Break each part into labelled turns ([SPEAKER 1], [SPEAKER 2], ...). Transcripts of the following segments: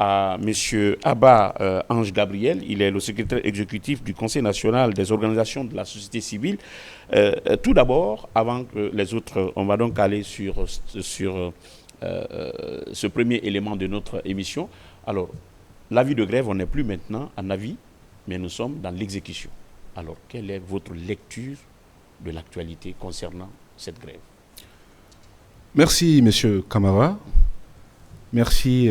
[SPEAKER 1] à M. Abba Ange Gabriel. Il est le secrétaire exécutif du Conseil national des organisations de la société civile. Tout d'abord, avant que les autres, on va donc aller sur ce premier élément de notre émission. Alors, l'avis de grève, on n'est plus maintenant en avis, mais nous sommes dans l'exécution. Alors, quelle est votre lecture de l'actualité concernant cette grève?
[SPEAKER 2] Merci, M. Camara. Merci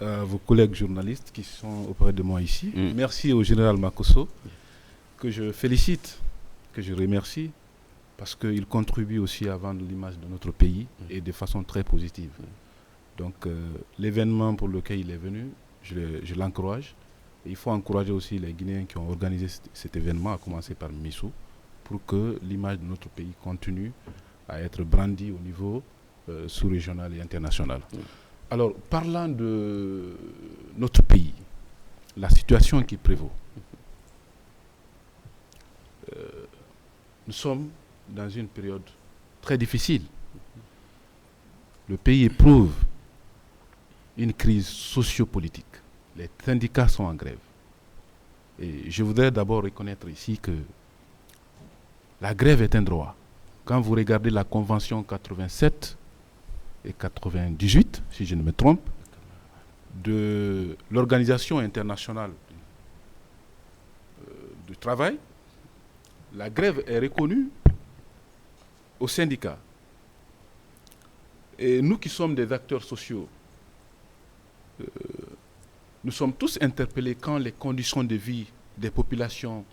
[SPEAKER 2] à vos collègues journalistes qui sont auprès de moi ici. Merci au général Makosso, que je félicite, que je remercie, parce qu'il contribue aussi à vendre l'image de notre pays et de façon très positive. Donc, l'événement pour lequel il est venu, je l'encourage. Il faut encourager aussi les Guinéens qui ont organisé cet événement, à commencer par Missou, pour que l'image de notre pays continue à être brandie au niveau sous-régional et international. Alors, parlant de notre pays, la situation qui prévaut, nous sommes dans une période très difficile. Le pays éprouve une crise sociopolitique. Les syndicats sont en grève. Et je voudrais d'abord reconnaître ici que la grève est un droit. Quand vous regardez la Convention 87 et 98, si je ne me trompe, de l'Organisation internationale du travail, la grève est reconnue aux syndicats. Et nous qui sommes des acteurs sociaux, nous sommes tous interpellés quand les conditions de vie des populations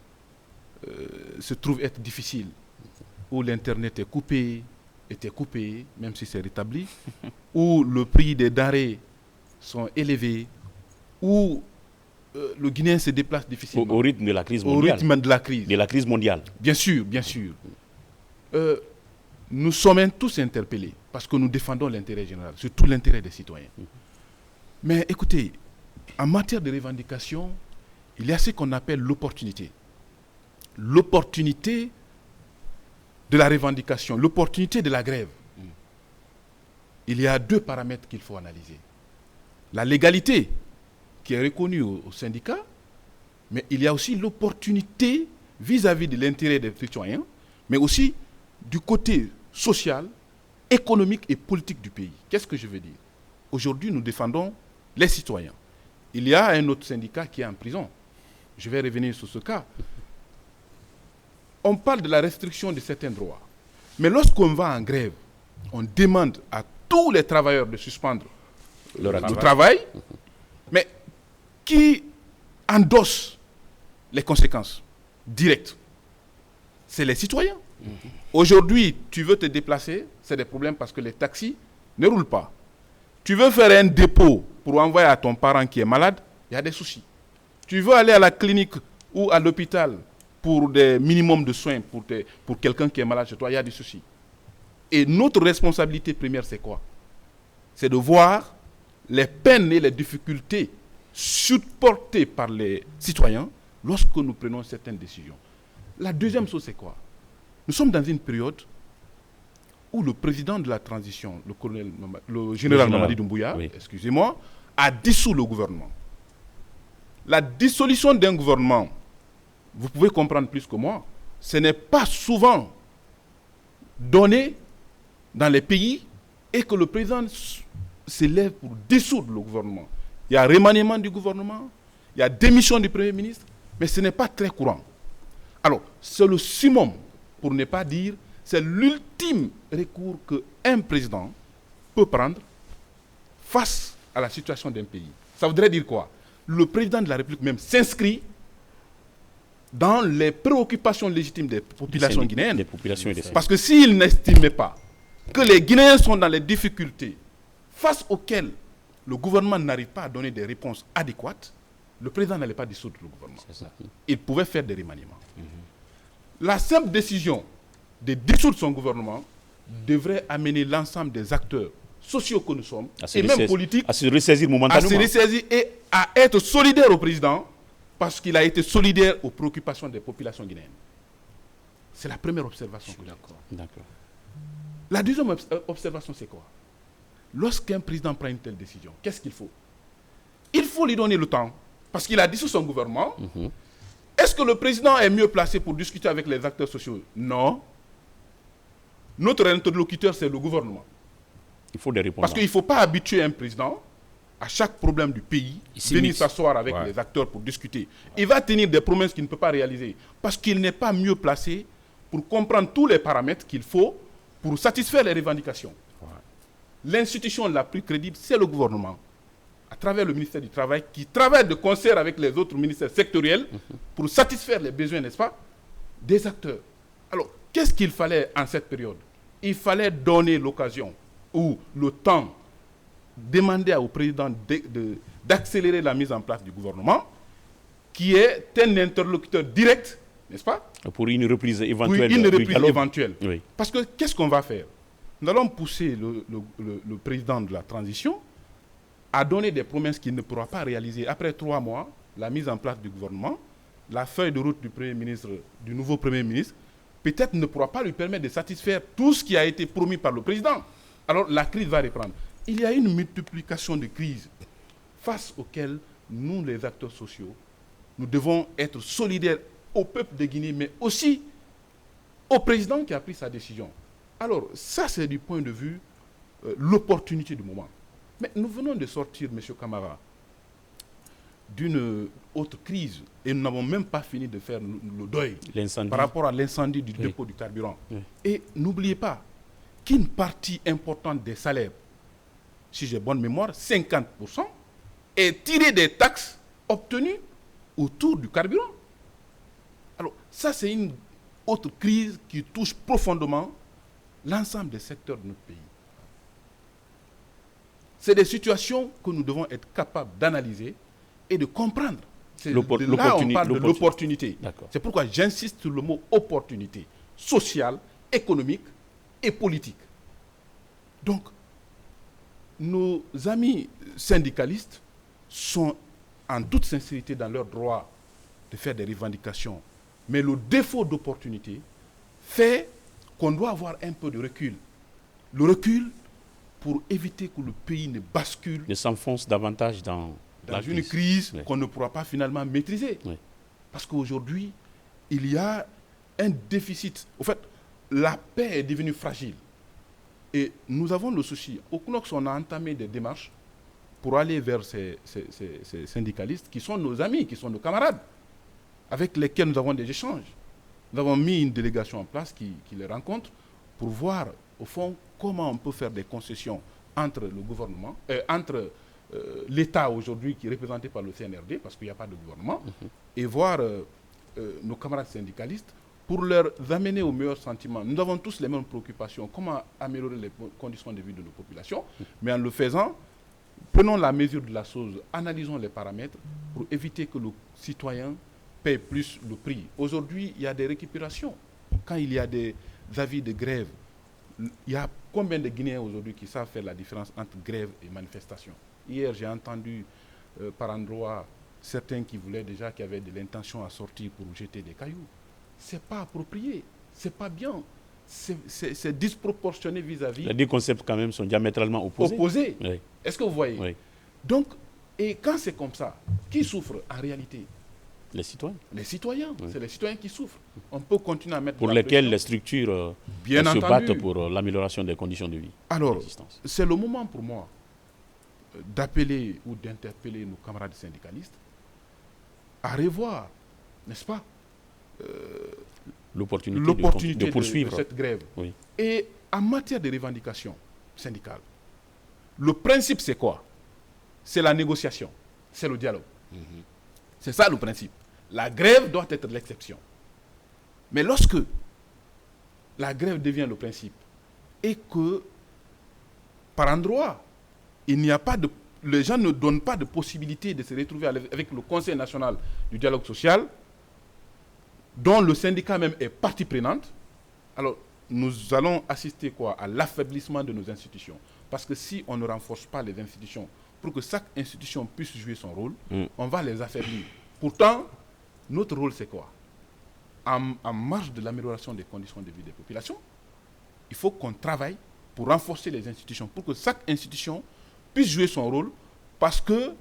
[SPEAKER 2] se trouvent être difficiles, où l'Internet était coupé, même si c'est rétabli, où le prix des denrées sont élevés, où le Guinéen se déplace difficilement.
[SPEAKER 1] Au rythme de la crise mondiale.
[SPEAKER 2] Au rythme de la crise.
[SPEAKER 1] De la crise mondiale.
[SPEAKER 2] Bien sûr, bien sûr. Nous sommes tous interpellés parce que nous défendons l'intérêt général, surtout l'intérêt des citoyens. Mais écoutez, en matière de revendication, il y a ce qu'on appelle l'opportunité. L'opportunité de la revendication, l'opportunité de la grève. Il y a deux paramètres qu'il faut analyser. La légalité, qui est reconnue aux syndicats, mais il y a aussi l'opportunité vis-à-vis de l'intérêt des citoyens, mais aussi du côté social, économique et politique du pays. Qu'est-ce que je veux dire? Aujourd'hui, nous défendons les citoyens. Il y a un autre syndicat qui est en prison. Je vais revenir sur ce cas. On parle de la restriction de certains droits. Mais lorsqu'on va en grève, on demande à tous les travailleurs de suspendre le travail, mais qui endosse les conséquences directes? C'est les citoyens. Aujourd'hui, tu veux te déplacer, c'est des problèmes parce que les taxis ne roulent pas. Tu veux faire un dépôt pour envoyer à ton parent qui est malade, il y a des soucis. Tu veux aller à la clinique ou à l'hôpital pour des minimums de soins pour quelqu'un qui est malade chez toi, il y a des soucis. Et notre responsabilité première, c'est quoi? C'est de voir les peines et les difficultés supportées par les citoyens lorsque nous prenons certaines décisions. La deuxième chose, c'est quoi? Nous sommes dans une période où le président de la transition, le général Mamadi Doumbouya, excusez-moi, a dissous le gouvernement. La dissolution d'un gouvernement, vous pouvez comprendre plus que moi, ce n'est pas souvent donné dans les pays et que le président s'élève pour dissoudre le gouvernement. Il y a remaniement du gouvernement, il y a démission du Premier ministre, mais ce n'est pas très courant. Alors, c'est le summum, pour ne pas dire, c'est l'ultime recours qu'un président peut prendre face à la situation d'un pays. Ça voudrait dire quoi? Le président de la République même s'inscrit dans les préoccupations légitimes des populations guinéennes.
[SPEAKER 1] Des populations et
[SPEAKER 2] parce que s'il n'estimait pas que les Guinéens sont dans les difficultés face auxquelles le gouvernement n'arrive pas à donner des réponses adéquates, le président n'allait pas dissoudre le gouvernement. Il pouvait faire des remaniements. La simple décision de dissoudre son gouvernement devrait amener l'ensemble des acteurs sociaux que nous sommes, et même politiques,
[SPEAKER 1] à se ressaisir momentanément.
[SPEAKER 2] À se ressaisir et à être solidaire au président, parce qu'il a été solidaire aux préoccupations des populations guinéennes. C'est la première observation que j'ai.
[SPEAKER 1] D'accord.
[SPEAKER 2] La deuxième observation, c'est quoi? Lorsqu'un président prend une telle décision, qu'est-ce qu'il faut? faut lui donner le temps. Parce qu'il a dissous son gouvernement. Est-ce que le président est mieux placé pour discuter avec les acteurs sociaux? Non. Notre interlocuteur, c'est le gouvernement.
[SPEAKER 1] Il faut des réponses.
[SPEAKER 2] Parce qu'il ne faut pas habituer un président à chaque problème du pays, venir s'asseoir avec les acteurs pour discuter. Il va tenir des promesses qu'il ne peut pas réaliser. Parce qu'il n'est pas mieux placé pour comprendre tous les paramètres qu'il faut pour satisfaire les revendications. L'institution la plus crédible, c'est le gouvernement, à travers le ministère du Travail, qui travaille de concert avec les autres ministères sectoriels pour satisfaire les besoins, n'est-ce pas, des acteurs. Alors, qu'est-ce qu'il fallait en cette période? Il fallait donner l'occasion ou le temps, demander au président d'accélérer la mise en place du gouvernement, qui est un interlocuteur direct, n'est-ce pas?
[SPEAKER 1] Pour une reprise éventuelle.
[SPEAKER 2] Pour une reprise éventuelle.
[SPEAKER 1] Oui.
[SPEAKER 2] Parce que qu'est-ce qu'on va faire? Nous allons pousser le président de la transition à donner des promesses qu'il ne pourra pas réaliser. Après 3 mois, la mise en place du gouvernement, la feuille de route du Premier ministre, du nouveau Premier ministre, peut-être ne pourra pas lui permettre de satisfaire tout ce qui a été promis par le président. Alors la crise va reprendre. Il y a une multiplication de crises face auxquelles nous, les acteurs sociaux, nous devons être solidaires au peuple de Guinée, mais aussi au président qui a pris sa décision. Alors, ça, c'est du point de vue l'opportunité du moment. Mais nous venons de sortir, M. Camara, d'une autre crise et nous n'avons même pas fini de faire le deuil par rapport à l'incendie du dépôt du carburant. Et n'oubliez pas qu'une partie importante des salaires, si j'ai bonne mémoire, 50%, est tirée des taxes obtenues autour du carburant. Alors, ça, c'est une autre crise qui touche profondément l'ensemble des secteurs de notre pays. C'est des situations que nous devons être capables d'analyser et de comprendre. Là, on parle de l'opportunité. C'est pourquoi j'insiste sur le mot opportunité sociale, économique et politique. Donc, nos amis syndicalistes sont en toute sincérité dans leur droit de faire des revendications. Mais le défaut d'opportunité fait qu'on doit avoir un peu de recul. Le recul pour éviter que le pays ne bascule,
[SPEAKER 1] ne s'enfonce davantage dans
[SPEAKER 2] une crise qu'on ne pourra pas finalement maîtriser. Parce qu'aujourd'hui, il y a un déficit. En fait, la paix est devenue fragile. Et nous avons le souci. Au CNOX, on a entamé des démarches pour aller vers ces syndicalistes qui sont nos amis, qui sont nos camarades, avec lesquels nous avons des échanges. Nous avons mis une délégation en place qui les rencontre pour voir, au fond, comment on peut faire des concessions entre le gouvernement, entre l'État aujourd'hui qui est représenté par le CNRD, parce qu'il n'y a pas de gouvernement, et voir nos camarades syndicalistes pour leur amener au meilleur sentiment. Nous avons tous les mêmes préoccupations. Comment améliorer les conditions de vie de nos populations? Mais en le faisant, prenons la mesure de la chose, analysons les paramètres pour éviter que le citoyen paye plus le prix. Aujourd'hui, il y a des récupérations. Quand il y a des avis de grève, il y a combien de Guinéens aujourd'hui qui savent faire la différence entre grève et manifestation? Hier, j'ai entendu par endroits certains qui voulaient déjà, qui avaient de l'intention à sortir pour jeter des cailloux. Ce n'est pas approprié, ce n'est pas bien. C'est disproportionné vis-à-vis.
[SPEAKER 1] Les deux concepts quand même sont diamétralement opposés.
[SPEAKER 2] Opposés. Est-ce que vous voyez? Donc, et quand c'est comme ça, qui souffre en réalité?
[SPEAKER 1] Les citoyens.
[SPEAKER 2] Les citoyens, c'est les citoyens qui souffrent. On peut continuer à mettre...
[SPEAKER 1] Pour lesquels les structures se battent pour l'amélioration des conditions de vie.
[SPEAKER 2] Alors, c'est le moment pour moi d'appeler ou d'interpeller nos camarades syndicalistes à revoir, n'est-ce pas, l'opportunité de poursuivre cette grève. Et en matière de revendications syndicales, le principe c'est quoi? C'est la négociation, c'est le dialogue. C'est ça le principe. La grève doit être l'exception. Mais lorsque la grève devient le principe et que, par endroit, il n'y a pas de... Les gens ne donnent pas de possibilité de se retrouver avec le Conseil national du dialogue social, dont le syndicat même est partie prenante, alors nous allons assister quoi? À l'affaiblissement de nos institutions. Parce que si on ne renforce pas les institutions pour que chaque institution puisse jouer son rôle, on va les affaiblir. Pourtant, notre rôle, c'est quoi? En marge de l'amélioration des conditions de vie des populations, il faut qu'on travaille pour renforcer les institutions, pour que chaque institution puisse jouer son rôle, parce que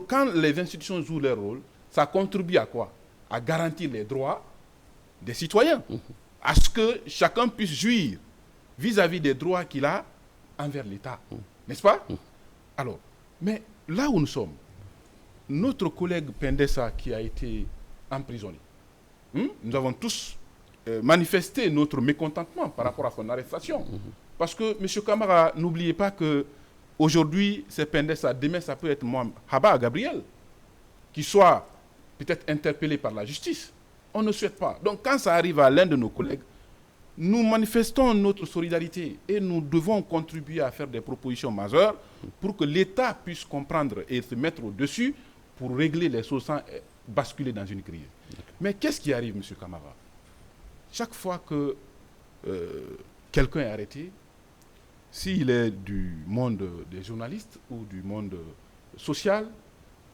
[SPEAKER 2] quand les institutions jouent leur rôle, ça contribue à quoi? À garantir les droits des citoyens, à ce que chacun puisse jouir vis-à-vis des droits qu'il a envers l'État. N'est-ce pas? Alors, mais là où nous sommes, notre collègue Pendessa qui a été emprisonné, nous avons tous manifesté notre mécontentement par rapport à son arrestation. Parce que, M. Camara, n'oubliez pas que aujourd'hui, c'est Pendessa, demain, ça peut être moi, Haba Gabriel, qui soit peut-être interpellé par la justice. On ne souhaite pas. Donc, quand ça arrive à l'un de nos collègues, nous manifestons notre solidarité et nous devons contribuer à faire des propositions majeures pour que l'État puisse comprendre et se mettre au-dessus pour régler les choses sans basculer dans une crise. Mais qu'est-ce qui arrive, M. Camara? Chaque fois que quelqu'un est arrêté, s'il est du monde des journalistes ou du monde social,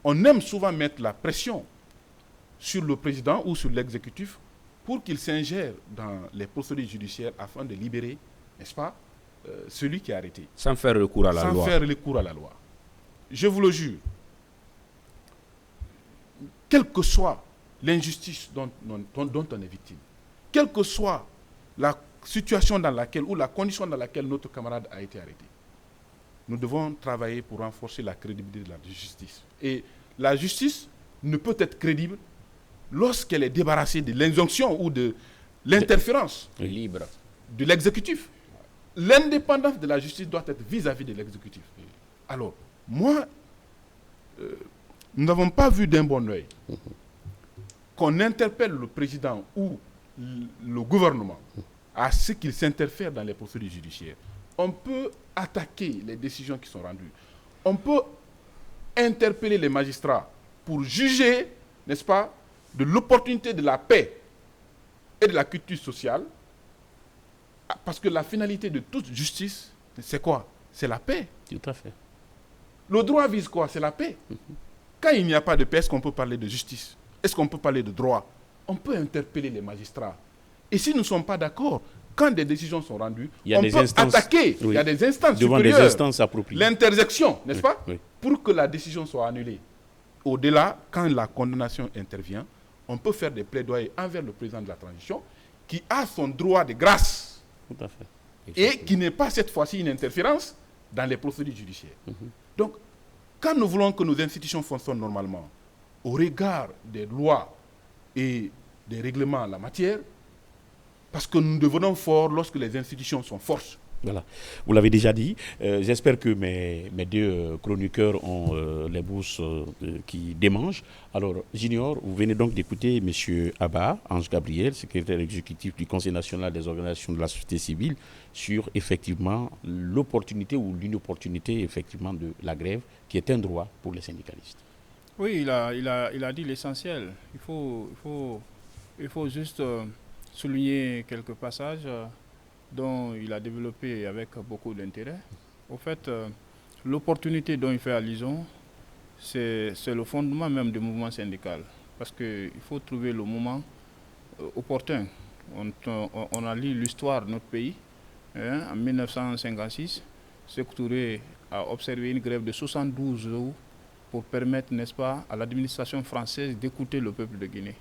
[SPEAKER 2] on aime souvent mettre la pression sur le président ou sur l'exécutif pour qu'il s'ingère dans les procédures judiciaires afin de libérer, n'est-ce pas, celui qui est arrêté.
[SPEAKER 3] Sans faire recours à la loi.
[SPEAKER 2] Sans faire recours à la loi. Je vous le jure, quelle que soit l'injustice dont on est victime, quelle que soit la situation dans laquelle ou la condition dans laquelle notre camarade a été arrêté, nous devons travailler pour renforcer la crédibilité de la justice. Et la justice ne peut être crédible lorsqu'elle est débarrassée de l'injonction ou de l'interférence
[SPEAKER 3] libre
[SPEAKER 2] de l'exécutif. L'indépendance de la justice doit être vis-à-vis de l'exécutif. Alors, moi, nous n'avons pas vu d'un bon oeil qu'on interpelle le président ou le gouvernement à ce qu'il s'interfère dans les procédures judiciaires. On peut attaquer les décisions qui sont rendues. On peut interpeller les magistrats pour juger, n'est-ce pas, de l'opportunité de la paix et de la culture sociale, parce que la finalité de toute justice, c'est quoi? C'est la paix.
[SPEAKER 1] Tout à fait.
[SPEAKER 2] Le droit vise quoi? C'est la paix. Quand il n'y a pas de paix, est-ce qu'on peut parler de justice? Est-ce qu'on peut parler de droit? On peut interpeller les magistrats. Et si nous ne sommes pas d'accord, quand des décisions sont rendues, on peut attaquer.
[SPEAKER 1] Oui.
[SPEAKER 2] Il y a des instances
[SPEAKER 1] devant
[SPEAKER 2] supérieures.
[SPEAKER 1] des instances appropriées.
[SPEAKER 2] L'interjection, n'est-ce pas?
[SPEAKER 1] Oui.
[SPEAKER 2] Pour que la décision soit annulée. Au-delà, quand la condamnation intervient, on peut faire des plaidoyers envers le président de la transition qui a son droit de grâce.
[SPEAKER 1] Tout à fait.
[SPEAKER 2] Et qui n'est pas cette fois-ci une interférence dans les procédures judiciaires. Donc, quand nous voulons que nos institutions fonctionnent normalement, au regard des lois et des règlements en la matière, parce que nous devenons forts lorsque les institutions sont fortes.
[SPEAKER 1] Voilà. Vous l'avez déjà dit. J'espère que mes deux chroniqueurs ont les bourses qui démangent. Alors, Junior, vous venez donc d'écouter M. Abba, Ange Gabriel, secrétaire exécutif du Conseil national des organisations de la société civile, sur effectivement l'opportunité ou l'inopportunité effectivement de la grève, qui est un droit pour les syndicalistes.
[SPEAKER 4] Oui, il a dit l'essentiel. Il faut juste souligner quelques passages dont il a développé avec beaucoup d'intérêt. Au fait, l'opportunité dont il fait allusion, c'est le fondement même du mouvement syndical. Parce qu'il faut trouver le moment opportun. On a lu l'histoire de notre pays. En 1956, Sékou Touré a observé une grève de 72 jours pour permettre, n'est-ce pas, à l'administration française d'écouter le peuple de Guinée.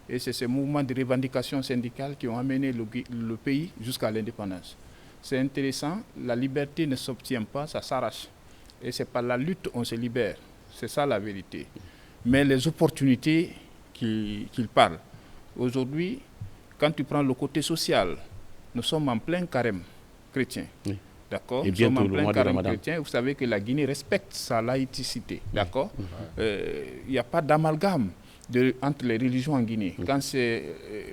[SPEAKER 4] Et c'est ces mouvements de revendication syndicale qui ont amené le pays jusqu'à l'indépendance. C'est intéressant, la liberté ne s'obtient pas, ça s'arrache. Et c'est par la lutte qu'on se libère. C'est ça la vérité. Mais les opportunités qu'il parle. Aujourd'hui, quand tu prends le côté social, nous sommes en plein carême chrétien. Oui. D'accord.
[SPEAKER 1] Et bientôt
[SPEAKER 4] nous sommes en plein carême
[SPEAKER 1] Ramadan.
[SPEAKER 4] chrétien. Vous savez que la Guinée respecte sa laïcité. D'accord. Il n'y a pas d'amalgame entre les religions en Guinée. Quand c'est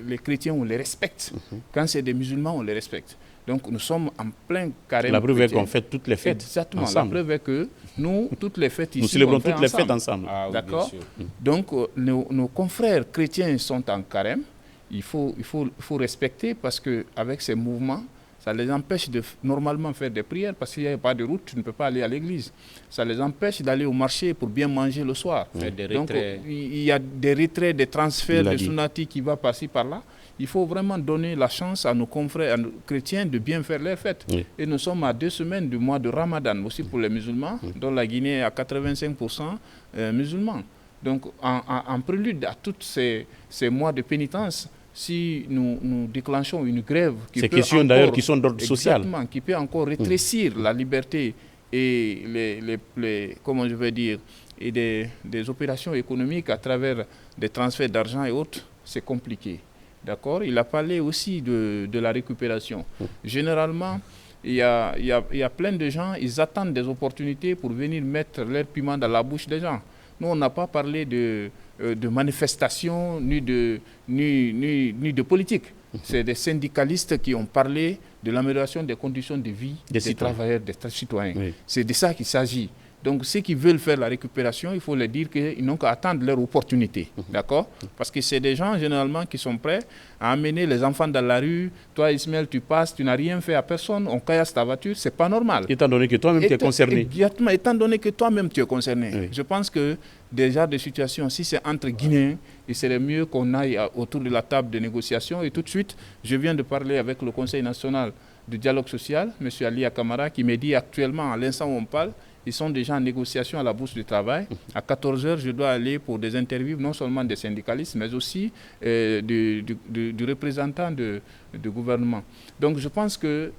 [SPEAKER 4] les chrétiens, on les respecte. Quand c'est des musulmans, on les respecte. Donc nous sommes en plein carême.
[SPEAKER 1] La preuve est qu'on fait toutes les fêtes.
[SPEAKER 4] Exactement.
[SPEAKER 1] Ensemble.
[SPEAKER 4] La preuve est que nous, toutes les fêtes ici,
[SPEAKER 1] nous célébrons
[SPEAKER 4] on fait
[SPEAKER 1] toutes les
[SPEAKER 4] ensemble.
[SPEAKER 1] fêtes ensemble.
[SPEAKER 4] Ah, oui, d'accord. Donc nos confrères chrétiens sont en carême. Il faut respecter parce qu'avec ces mouvements, ça les empêche de normalement faire des prières parce qu'il n'y a pas de route, tu ne peux pas aller à l'église. Ça les empêche d'aller au marché pour bien manger le soir.
[SPEAKER 3] Des
[SPEAKER 4] Donc il y a des retraits, des transferts de Sunati qui va passer par là. il faut vraiment donner la chance à nos confrères, à nos chrétiens de bien faire leurs fêtes.
[SPEAKER 1] Oui.
[SPEAKER 4] Et nous sommes à 2 semaines du mois de Ramadan, aussi pour les musulmans, dont la Guinée est à 85% musulmans. Donc, en prélude à tous ces mois de pénitence, si nous déclenchons une grève
[SPEAKER 1] ces questions d'ailleurs qui sont d'ordre social,
[SPEAKER 4] exactement, qui peut encore rétrécir la liberté et comment je vais dire, et des opérations économiques à travers des transferts d'argent et autres, c'est compliqué. D'accord? Il a parlé aussi de la récupération. Généralement, il y a plein de gens, ils attendent des opportunités pour venir mettre leur piment dans la bouche des gens. Nous, on n'a pas parlé de manifestation ni de politique. C'est des syndicalistes qui ont parlé de l'amélioration des conditions de vie des travailleurs, des citoyens. Oui. C'est de ça qu'il s'agit. Donc, ceux qui veulent faire la récupération, il faut leur dire qu'ils n'ont qu'à attendre leur opportunité. D'accord? Parce que c'est des gens, généralement, qui sont prêts à amener les enfants dans la rue. Toi, Ismaël, tu passes, tu n'as rien fait à personne, on caillasse ta voiture, c'est pas normal.
[SPEAKER 1] Étant donné que toi-même tu es concerné.
[SPEAKER 4] Exactement, étant donné que toi-même tu es concerné. Oui. Je pense que déjà des situations, si c'est entre Guinéens, il serait mieux qu'on aille autour de la table de négociation. Et tout de suite, je viens de parler avec le Conseil national du dialogue social, M. Ali Akamara, qui me dit actuellement, à l'instant où on parle, ils sont déjà en négociation à la Bourse du Travail. À 14h, je dois aller pour des interviews, non seulement des syndicalistes, mais aussi du représentant du gouvernement. Donc, je pense que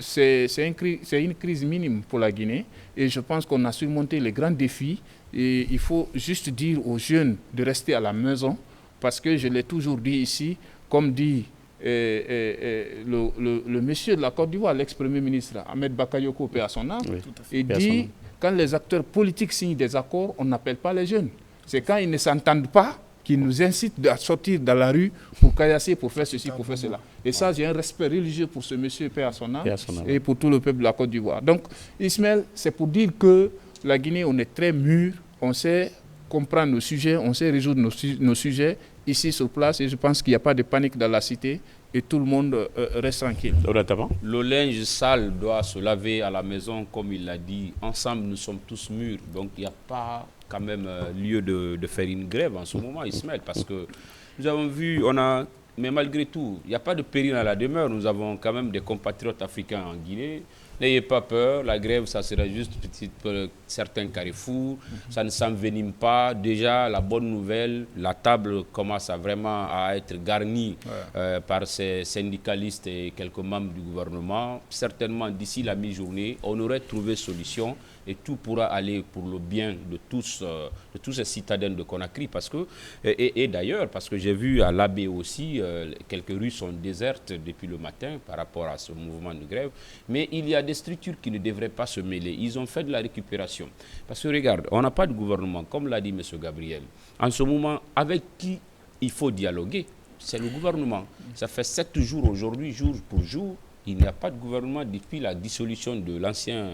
[SPEAKER 4] c'est une crise minime pour la Guinée. Et je pense qu'on a surmonté les grands défis. Et il faut juste dire aux jeunes de rester à la maison, parce que je l'ai toujours dit ici, comme dit le monsieur de la Côte d'Ivoire, l'ex-premier ministre Ahmed Bakayoko, paix à son âme, oui, il dit quand les acteurs politiques signent des accords, on n'appelle pas les jeunes. C'est quand ils ne s'entendent pas qu'ils nous incitent à sortir dans la rue pour caillasser, pour faire ceci, pour faire cela. Et ça, j'ai un respect religieux pour ce monsieur, paix à son âme, et pour tout le peuple de la Côte d'Ivoire. Donc, Ismaël, c'est pour dire que la Guinée, on est très mûr, on sait comprendre nos sujets, on sait résoudre nos sujets ici sur place, et je pense qu'il n'y a pas de panique dans la cité et tout le monde reste tranquille.
[SPEAKER 3] Le linge sale doit se laver à la maison, comme il l'a dit. Ensemble, nous sommes tous mûrs, donc il n'y a pas quand même lieu de faire une grève en ce moment, Ismaël, parce que nous avons vu, mais malgré tout, il n'y a pas de péril à la demeure. Nous avons quand même des compatriotes africains en Guinée. N'ayez pas peur, la grève, ça sera juste pour certains carrefours, ça ne s'envenime pas. Déjà, la bonne nouvelle, la table commence vraiment à être garnie par ces syndicalistes et quelques membres du gouvernement. Certainement, d'ici la mi-journée, on aurait trouvé solution et tout pourra aller pour le bien de tous ces citadins de Conakry. Parce que, et d'ailleurs, parce que j'ai vu à l'Abbé aussi, quelques rues sont désertes depuis le matin par rapport à ce mouvement de grève. Mais il y a des structures qui ne devraient pas se mêler. Ils ont fait de la récupération. Parce que regarde, on n'a pas de gouvernement, comme l'a dit M. Gabriel. En ce moment, avec qui il faut dialoguer, c'est le gouvernement. Ça fait 7 jours aujourd'hui, jour pour jour. Il n'y a pas de gouvernement depuis la dissolution de l'ancien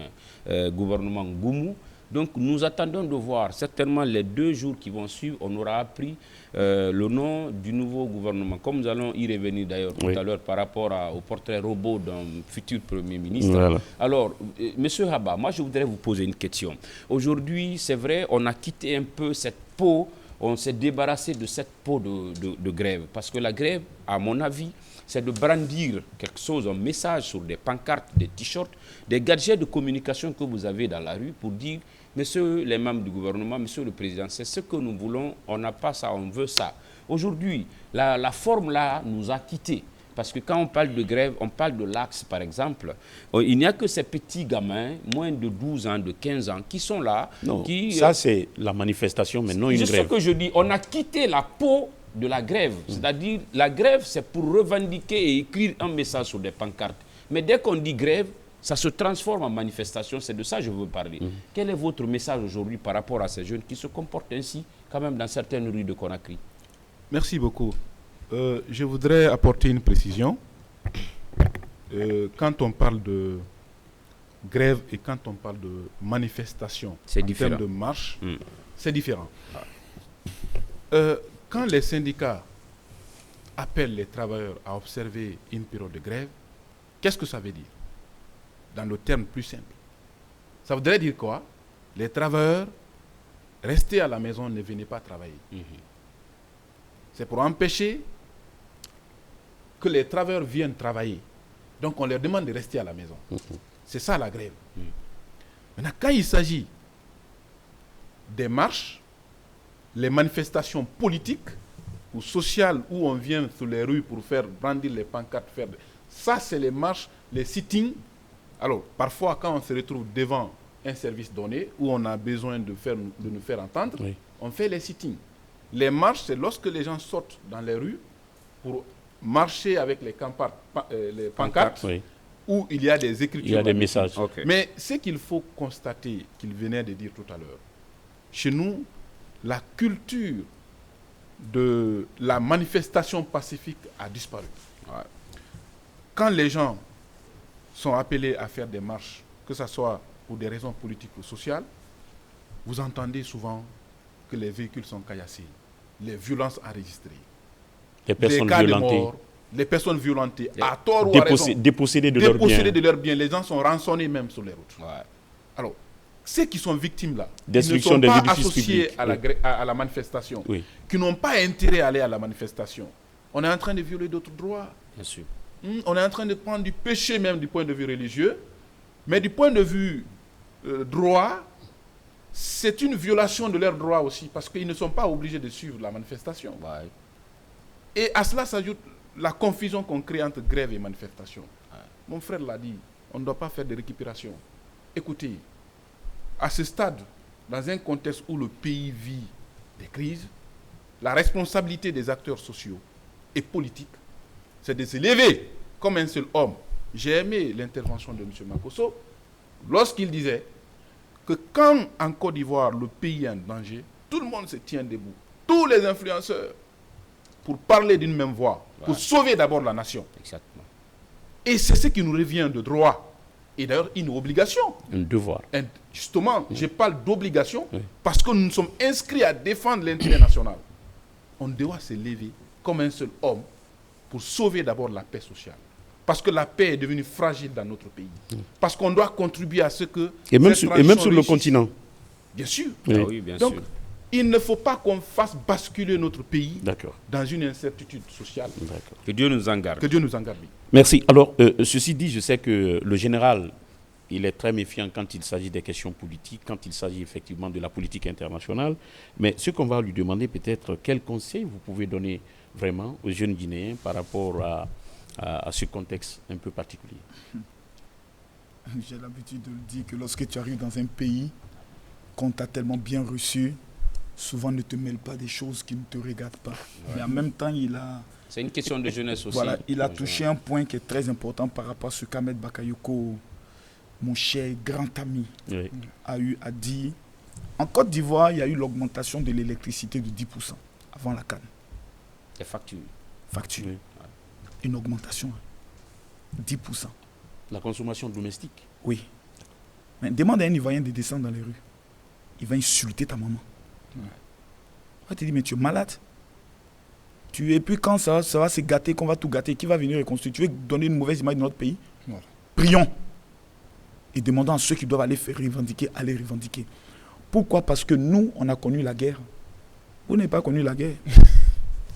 [SPEAKER 3] gouvernement Goumou. Donc nous attendons de voir, certainement les 2 jours qui vont suivre, on aura appris le nom du nouveau gouvernement. Comme nous allons y revenir d'ailleurs tout à l'heure par rapport au portrait robot d'un futur Premier ministre. Voilà. Alors, Monsieur Haba, moi je voudrais vous poser une question. Aujourd'hui, c'est vrai, on a quitté un peu cette peau, on s'est débarrassé de cette peau de grève. Parce que la grève, à mon avis, c'est de brandir quelque chose, un message sur des pancartes, des t-shirts, des gadgets de communication que vous avez dans la rue pour dire, messieurs les membres du gouvernement, monsieur le président, c'est ce que nous voulons, on n'a pas ça, on veut ça. Aujourd'hui, la forme là nous a quittés. Parce que quand on parle de grève, on parle de l'axe par exemple. Il n'y a que ces petits gamins, moins de 12 ans, de 15 ans, qui sont là.
[SPEAKER 1] Non, ça c'est la manifestation, mais non une grève.
[SPEAKER 3] C'est ce que je dis, on a quitté la peau de la grève. C'est-à-dire, la grève, c'est pour revendiquer et écrire un message sur des pancartes. Mais dès qu'on dit grève, ça se transforme en manifestation. C'est de ça que je veux parler. Quel est votre message aujourd'hui par rapport à ces jeunes qui se comportent ainsi, quand même, dans certaines rues de Conakry?
[SPEAKER 2] Merci beaucoup. Je voudrais apporter une précision. Quand on parle de grève et quand on parle de manifestation, en termes de marche, c'est différent. Quand les syndicats appellent les travailleurs à observer une période de grève, qu'est-ce que ça veut dire? Dans le terme plus simple. Ça voudrait dire quoi? Les travailleurs, restez à la maison, ne venez pas travailler. C'est pour empêcher que les travailleurs viennent travailler. Donc on leur demande de rester à la maison. C'est ça la grève. Maintenant, quand il s'agit des marches, les manifestations politiques ou sociales où on vient sur les rues pour faire brandir les pancartes, ça c'est les marches, les sittings. Alors parfois quand on se retrouve devant un service donné où on a besoin de nous faire entendre, on fait les sittings. Les marches, c'est lorsque les gens sortent dans les rues pour marcher avec les pancartes où il y a des écritures.
[SPEAKER 1] Il y a des messages.
[SPEAKER 2] Mais ce qu'il faut constater, qu'il venait de dire tout à l'heure, chez nous, la culture de la manifestation pacifique a disparu. Quand les gens sont appelés à faire des marches, que ce soit pour des raisons politiques ou sociales, vous entendez souvent que les véhicules sont caillassés, les violences enregistrées,
[SPEAKER 1] les personnes
[SPEAKER 2] cas
[SPEAKER 1] violentées,
[SPEAKER 2] de mort, les personnes violentées, à tort ou à raison,
[SPEAKER 1] dépossédées de leurs biens.
[SPEAKER 2] Les gens sont rançonnés même sur les routes. Alors, ceux qui sont victimes là, qui ne
[SPEAKER 1] Destruction
[SPEAKER 2] sont
[SPEAKER 1] des
[SPEAKER 2] pas
[SPEAKER 1] édifices
[SPEAKER 2] associés
[SPEAKER 1] publics.
[SPEAKER 2] à la manifestation, qui n'ont pas intérêt à aller à la manifestation, on est en train de violer d'autres droits.
[SPEAKER 3] Bien sûr.
[SPEAKER 2] On est en train de prendre du péché même du point de vue religieux, mais du point de vue droit, c'est une violation de leurs droits aussi, parce qu'ils ne sont pas obligés de suivre la manifestation. Et à cela s'ajoute la confusion qu'on crée entre grève et manifestation. Mon frère l'a dit, on ne doit pas faire de récupération. Écoutez, à ce stade, dans un contexte où le pays vit des crises, la responsabilité des acteurs sociaux et politiques, c'est de se lever comme un seul homme. J'ai aimé l'intervention de M. Makosso lorsqu'il disait que quand en Côte d'Ivoire le pays est en danger, tout le monde se tient debout. Tous les influenceurs, pour parler d'une même voix, pour sauver d'abord la nation.
[SPEAKER 3] Exactement.
[SPEAKER 2] Et c'est ce qui nous revient de droit. Et d'ailleurs, une obligation.
[SPEAKER 1] Un devoir.
[SPEAKER 2] Justement, je parle d'obligation parce que nous sommes inscrits à défendre l'intérêt national. On doit se lever comme un seul homme pour sauver d'abord la paix sociale. Parce que la paix est devenue fragile dans notre pays. Parce qu'on doit contribuer à ce que...
[SPEAKER 1] Et même sur le continent.
[SPEAKER 2] Bien sûr.
[SPEAKER 3] Bien
[SPEAKER 2] Donc,
[SPEAKER 3] sûr.
[SPEAKER 2] il ne faut pas qu'on fasse basculer notre pays
[SPEAKER 1] D'accord.
[SPEAKER 2] dans une incertitude sociale.
[SPEAKER 1] D'accord.
[SPEAKER 3] Que Dieu nous en garde.
[SPEAKER 2] Que Dieu nous en garde.
[SPEAKER 1] Merci. Alors, ceci dit, je sais que le général, il est très méfiant quand il s'agit des questions politiques, quand il s'agit effectivement de la politique internationale. Mais ce qu'on va lui demander peut-être, quel conseil vous pouvez donner vraiment aux jeunes Guinéens par rapport à ce contexte un peu particulier?
[SPEAKER 5] J'ai l'habitude de le dire que lorsque tu arrives dans un pays qu'on t'a tellement bien reçu, souvent ne te mêle pas des choses qui ne te regardent pas. Mais en même temps,
[SPEAKER 3] c'est une question de jeunesse aussi.
[SPEAKER 5] Voilà, il a touché un point qui est très important par rapport à ce qu'Ahmed Bakayoko, mon cher grand ami, a dit. En Côte d'Ivoire, il y a eu l'augmentation de l'électricité de 10% avant la CAN.
[SPEAKER 3] Les factures.
[SPEAKER 5] Oui. Une augmentation. 10%.
[SPEAKER 1] La consommation domestique?
[SPEAKER 5] Oui. Mais demande à un Ivoirien de descendre dans les rues. Il va insulter ta maman. On va te dire, mais tu es malade. Et puis quand ça va se gâter, qu'on va tout gâter, qui va venir reconstruire? Tu veux donner une mauvaise image de notre pays? Prions. Et demandons à ceux qui doivent aller faire revendiquer, aller revendiquer. Pourquoi? Parce que nous, on a connu la guerre. Vous n'avez pas connu la guerre.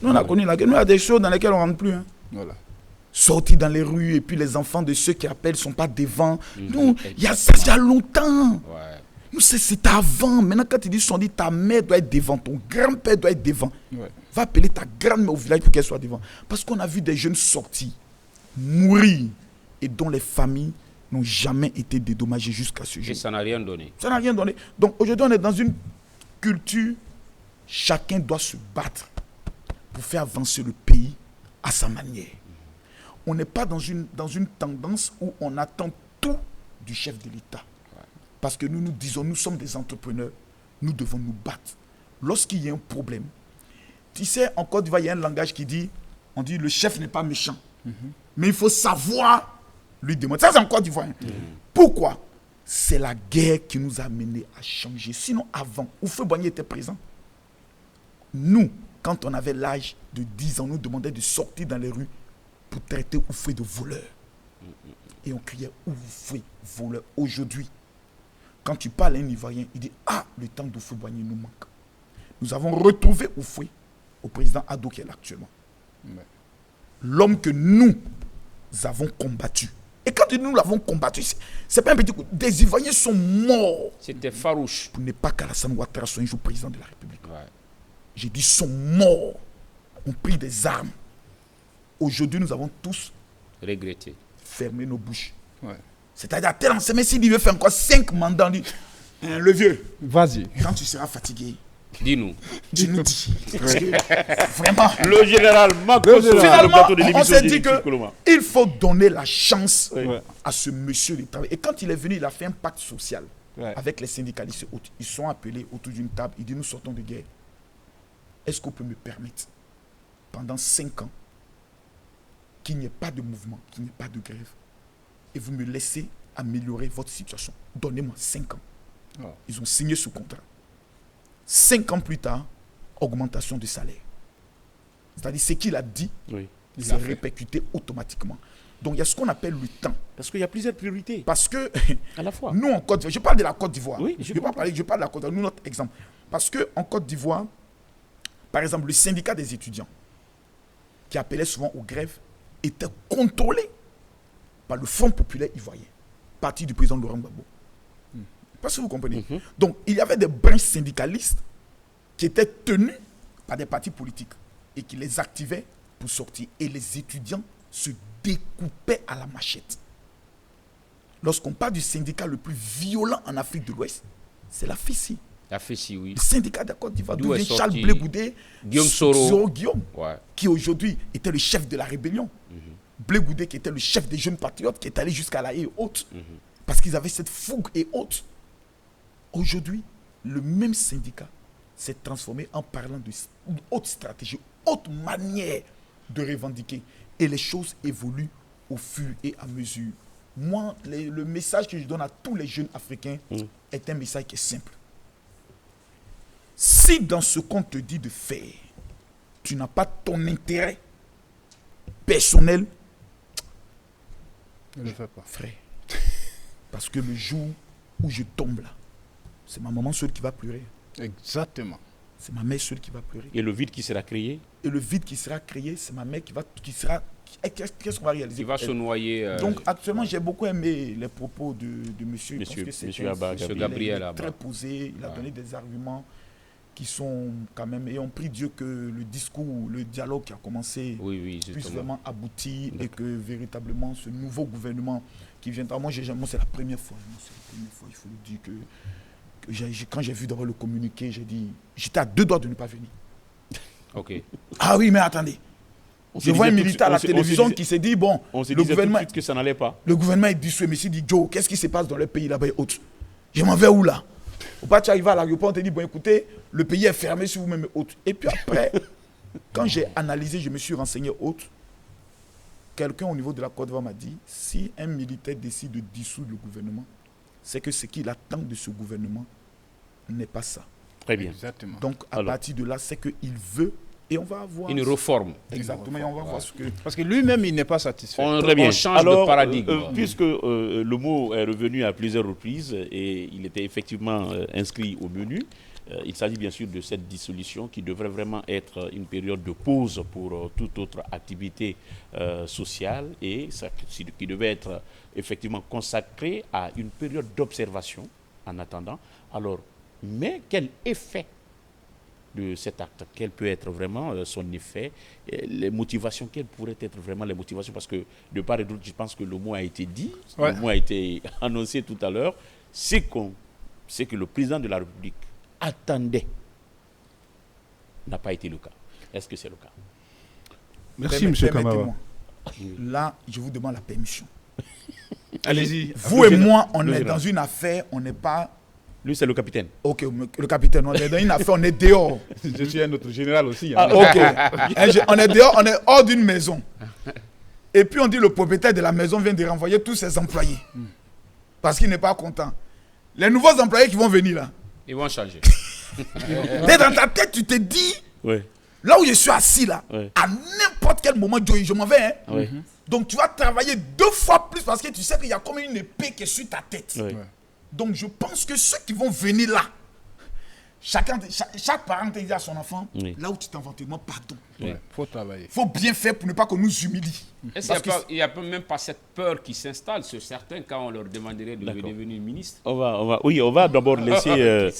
[SPEAKER 5] Nous, on a connu la guerre. Nous, il y a des choses dans lesquelles on ne rentre plus. Sortir dans les rues et puis les enfants de ceux qui appellent ne sont pas devant. Nous, il y a ça il y a longtemps. Nous, c'est avant. Maintenant, quand tu dis, ta mère doit être devant, ton grand-père doit être devant. Va appeler ta grand-mère au village pour qu'elle soit devant. Parce qu'on a vu des jeunes sortir, mourir, et dont les familles n'ont jamais été dédommagées jusqu'à ce jour.
[SPEAKER 3] Et ça n'a rien donné.
[SPEAKER 5] Ça n'a rien donné. Donc aujourd'hui, on est dans une culture, chacun doit se battre pour faire avancer le pays à sa manière. On n'est pas dans une tendance où on attend tout du chef de l'État. Parce que nous nous disons, nous sommes des entrepreneurs, nous devons nous battre. Lorsqu'il y a un problème, tu sais, en Côte d'Ivoire, il y a un langage qui dit, on dit le chef n'est pas méchant, mais il faut savoir lui demander. Ça, c'est en Côte d'Ivoire. Pourquoi? C'est la guerre qui nous a amenés à changer. Sinon, avant, Houphouët-Boigny était présent. Nous, quand on avait l'âge de 10 ans, nous demandait de sortir dans les rues pour traiter Houphouët de voleur. Et on criait Houphouët, voleur. Aujourd'hui, quand tu parles à un Ivoirien, il dit « Ah, le temps d'Houphouët-Boigny nous manque. » Nous avons retrouvé Houphouët au président Addo qui est là actuellement. l'homme que nous avons combattu. Et quand nous l'avons combattu, c'est pas un petit coup. Des Ivoiriens sont morts.
[SPEAKER 3] C'était farouche.
[SPEAKER 5] Pour ne pas qu'Alassane Ouattara soit un jour président de la République.
[SPEAKER 3] Ouais.
[SPEAKER 5] J'ai dit sont morts. Ont pris des armes. Aujourd'hui, nous avons tous
[SPEAKER 3] Regretté.
[SPEAKER 5] fermé nos bouches.
[SPEAKER 4] Ouais.
[SPEAKER 5] C'est-à-dire, tel ancien, mais s'il veut faire encore 5 mandats, dit, le vieux,
[SPEAKER 4] Vas-y.
[SPEAKER 5] quand tu seras fatigué,
[SPEAKER 3] Dis-nous.
[SPEAKER 5] tu nous dis. Parce que, vraiment,
[SPEAKER 1] Le général Makosso, sur le
[SPEAKER 5] finalement,
[SPEAKER 1] plateau de
[SPEAKER 5] on
[SPEAKER 1] l'émission
[SPEAKER 5] s'est dit
[SPEAKER 1] d'Élysée Koloma.
[SPEAKER 5] qu'il faut donner la chance
[SPEAKER 4] Ouais.
[SPEAKER 5] à ce monsieur de travailler. Et quand il est venu, il a fait un pacte social
[SPEAKER 4] Ouais.
[SPEAKER 5] avec les syndicalistes et autres. Ils sont appelés autour d'une table. Il dit, nous sortons de guerre. Est-ce qu'on peut me permettre, pendant 5 ans, qu'il n'y ait pas de mouvement, qu'il n'y ait pas de grève, et vous me laissez améliorer votre situation. Donnez-moi 5 ans.
[SPEAKER 4] Oh.
[SPEAKER 5] Ils ont signé ce contrat. 5 ans plus tard, augmentation de salaire. C'est-à-dire, ce qu'il a dit,
[SPEAKER 1] Oui.
[SPEAKER 5] c'est répercuté automatiquement. Donc, il y a ce qu'on appelle le temps.
[SPEAKER 1] Parce qu'il y a plusieurs priorités
[SPEAKER 5] Parce que
[SPEAKER 1] à la fois.
[SPEAKER 5] nous, en Côte d'Ivoire, je parle de la Côte d'Ivoire.
[SPEAKER 1] Oui,
[SPEAKER 5] je parle de la Côte d'Ivoire. Nous, notre exemple. Parce qu'en Côte d'Ivoire, par exemple, le syndicat des étudiants, qui appelait souvent aux grèves, était contrôlé par le Front populaire ivoirien, parti du président Laurent Gbagbo. Parce que vous comprenez. Donc, il y avait des branches syndicalistes qui étaient tenues par des partis politiques et qui les activaient pour sortir. Et les étudiants se découpaient à la machette. Lorsqu'on parle du syndicat le plus violent en Afrique de l'Ouest, c'est la FICI.
[SPEAKER 3] La FECI, oui.
[SPEAKER 5] Le syndicat de la Côte d'Ivoire,
[SPEAKER 3] D'où est
[SPEAKER 5] devient Charles
[SPEAKER 3] sorti
[SPEAKER 5] Blé Goudé,
[SPEAKER 3] Guillaume Soro.
[SPEAKER 5] Guillaume,
[SPEAKER 3] Ouais.
[SPEAKER 5] qui aujourd'hui était le chef de la rébellion. Blé Goudé qui était le chef des jeunes patriotes, qui est allé jusqu'à la haie et autres. Parce qu'ils avaient cette fougue et autres. Aujourd'hui, le même syndicat s'est transformé en parlant d'une haute stratégie, haute manière de revendiquer. Et les choses évoluent au fur et à mesure. Moi, le message que je donne à tous les jeunes africains est un message qui est simple. Si dans ce qu'on te dit de faire, tu n'as pas ton intérêt personnel,
[SPEAKER 4] Ne le fais pas.
[SPEAKER 5] frère, parce que le jour où je tombe là, c'est ma maman seule qui va pleurer.
[SPEAKER 4] Exactement.
[SPEAKER 5] C'est ma mère seule qui va pleurer.
[SPEAKER 1] Et le vide qui sera créé.
[SPEAKER 5] Et le vide qui sera créé, c'est ma mère qui sera... Qu'est-ce qu'on va réaliser?
[SPEAKER 3] Il va se noyer.
[SPEAKER 5] Donc actuellement, j'ai beaucoup aimé les propos de monsieur. Je pense que c'est
[SPEAKER 1] Monsieur Abba
[SPEAKER 3] Monsieur
[SPEAKER 1] Gabriel.
[SPEAKER 3] Gabriel
[SPEAKER 5] il est
[SPEAKER 3] Abba.
[SPEAKER 5] très posé, il a donné des arguments qui sont quand même... Et on prie Dieu que le discours, le dialogue qui a commencé
[SPEAKER 3] Oui, oui,
[SPEAKER 5] puisse
[SPEAKER 3] justement.
[SPEAKER 5] vraiment aboutir et que véritablement ce nouveau gouvernement qui viendra... Moi, c'est la première fois. Il faut le dire que quand j'ai vu d'abord le communiqué, j'ai dit... J'étais à 2 doigts de ne pas venir.
[SPEAKER 3] Ok.
[SPEAKER 5] Ah oui, mais attendez. Je vois un militaire à la télévision qui s'est dit, bon,
[SPEAKER 1] On s'est
[SPEAKER 5] le
[SPEAKER 1] dit
[SPEAKER 5] gouvernement,
[SPEAKER 1] que ça n'allait pas.
[SPEAKER 5] le gouvernement est dissous. Mais s'il dit, Joe, qu'est-ce qui se passe dans le pays là-bas et autres? Je m'en vais où là? Ou pas, tu arrives à l'aéroport, on te dit, bon, écoutez, le pays est fermé sur vous-même et autres. Et puis après, quand j'ai analysé, je me suis renseigné autres. Quelqu'un au niveau de la Côte d'Ivoire m'a dit, si un militaire décide de dissoudre le gouvernement, c'est que ce qu'il attend de ce gouvernement n'est pas ça.
[SPEAKER 1] Très bien.
[SPEAKER 4] Exactement.
[SPEAKER 5] Donc, à
[SPEAKER 1] Alors.
[SPEAKER 5] partir de là, c'est qu'il veut, et on va avoir...
[SPEAKER 3] Une réforme.
[SPEAKER 5] Exactement, et on va voir ce que...
[SPEAKER 4] Parce que lui-même, il n'est pas satisfait.
[SPEAKER 1] Très bien.
[SPEAKER 3] On change
[SPEAKER 1] Alors,
[SPEAKER 3] de paradigme.
[SPEAKER 1] Puisque le mot est revenu à plusieurs reprises et il était effectivement inscrit au menu, il s'agit bien sûr de cette dissolution qui devrait vraiment être une période de pause pour toute autre activité sociale et qui devait être effectivement consacrée à une période d'observation en attendant. Alors, mais quel effet de cet acte, quel peut être vraiment son effet, les motivations, quelles pourraient être vraiment les motivations, parce que de part et d'autre, je pense que le mot a été dit,
[SPEAKER 4] Ouais.
[SPEAKER 1] le mot a été annoncé tout à l'heure, c'est que le président de la République attendait, n'a pas été le cas. Est-ce que c'est le cas?
[SPEAKER 4] Merci, M. Kamara.
[SPEAKER 5] Permettez-moi. Là, je vous demande la permission.
[SPEAKER 4] Allez-y.
[SPEAKER 5] Vous et moi, on est dans une affaire, on n'est pas...
[SPEAKER 1] Lui, c'est le capitaine.
[SPEAKER 5] Ok, le capitaine, on est dans une affaire, on est dehors.
[SPEAKER 4] Je suis un autre général aussi.
[SPEAKER 5] Ah, ok. On est dehors, on est hors d'une maison. Et puis on dit le propriétaire de la maison vient de renvoyer tous ses employés. Parce qu'il n'est pas content. Les nouveaux employés qui vont venir là.
[SPEAKER 3] Ils vont changer.
[SPEAKER 5] Dès dans ta tête, tu te dis,
[SPEAKER 1] Oui.
[SPEAKER 5] là où je suis assis là,
[SPEAKER 1] Ouais.
[SPEAKER 5] à n'importe quel moment, je m'en vais. Hein.
[SPEAKER 1] Oui.
[SPEAKER 5] Donc tu vas travailler 2 fois plus parce que tu sais qu'il y a comme une épée qui est sur ta tête.
[SPEAKER 1] Oui.
[SPEAKER 5] Donc je pense que ceux qui vont venir là, Chaque parent te dit à son enfant,
[SPEAKER 1] Oui.
[SPEAKER 5] là où tu t'es inventé, moi, pardon.
[SPEAKER 4] Il faut travailler.
[SPEAKER 5] Il faut bien faire pour ne pas qu'on nous humilie.
[SPEAKER 3] Est-ce
[SPEAKER 5] Parce
[SPEAKER 3] qu'il n'y a même pas cette peur qui s'installe sur certains quand on leur demanderait de
[SPEAKER 1] D'accord.
[SPEAKER 3] devenir ministre?
[SPEAKER 1] On va d'abord laisser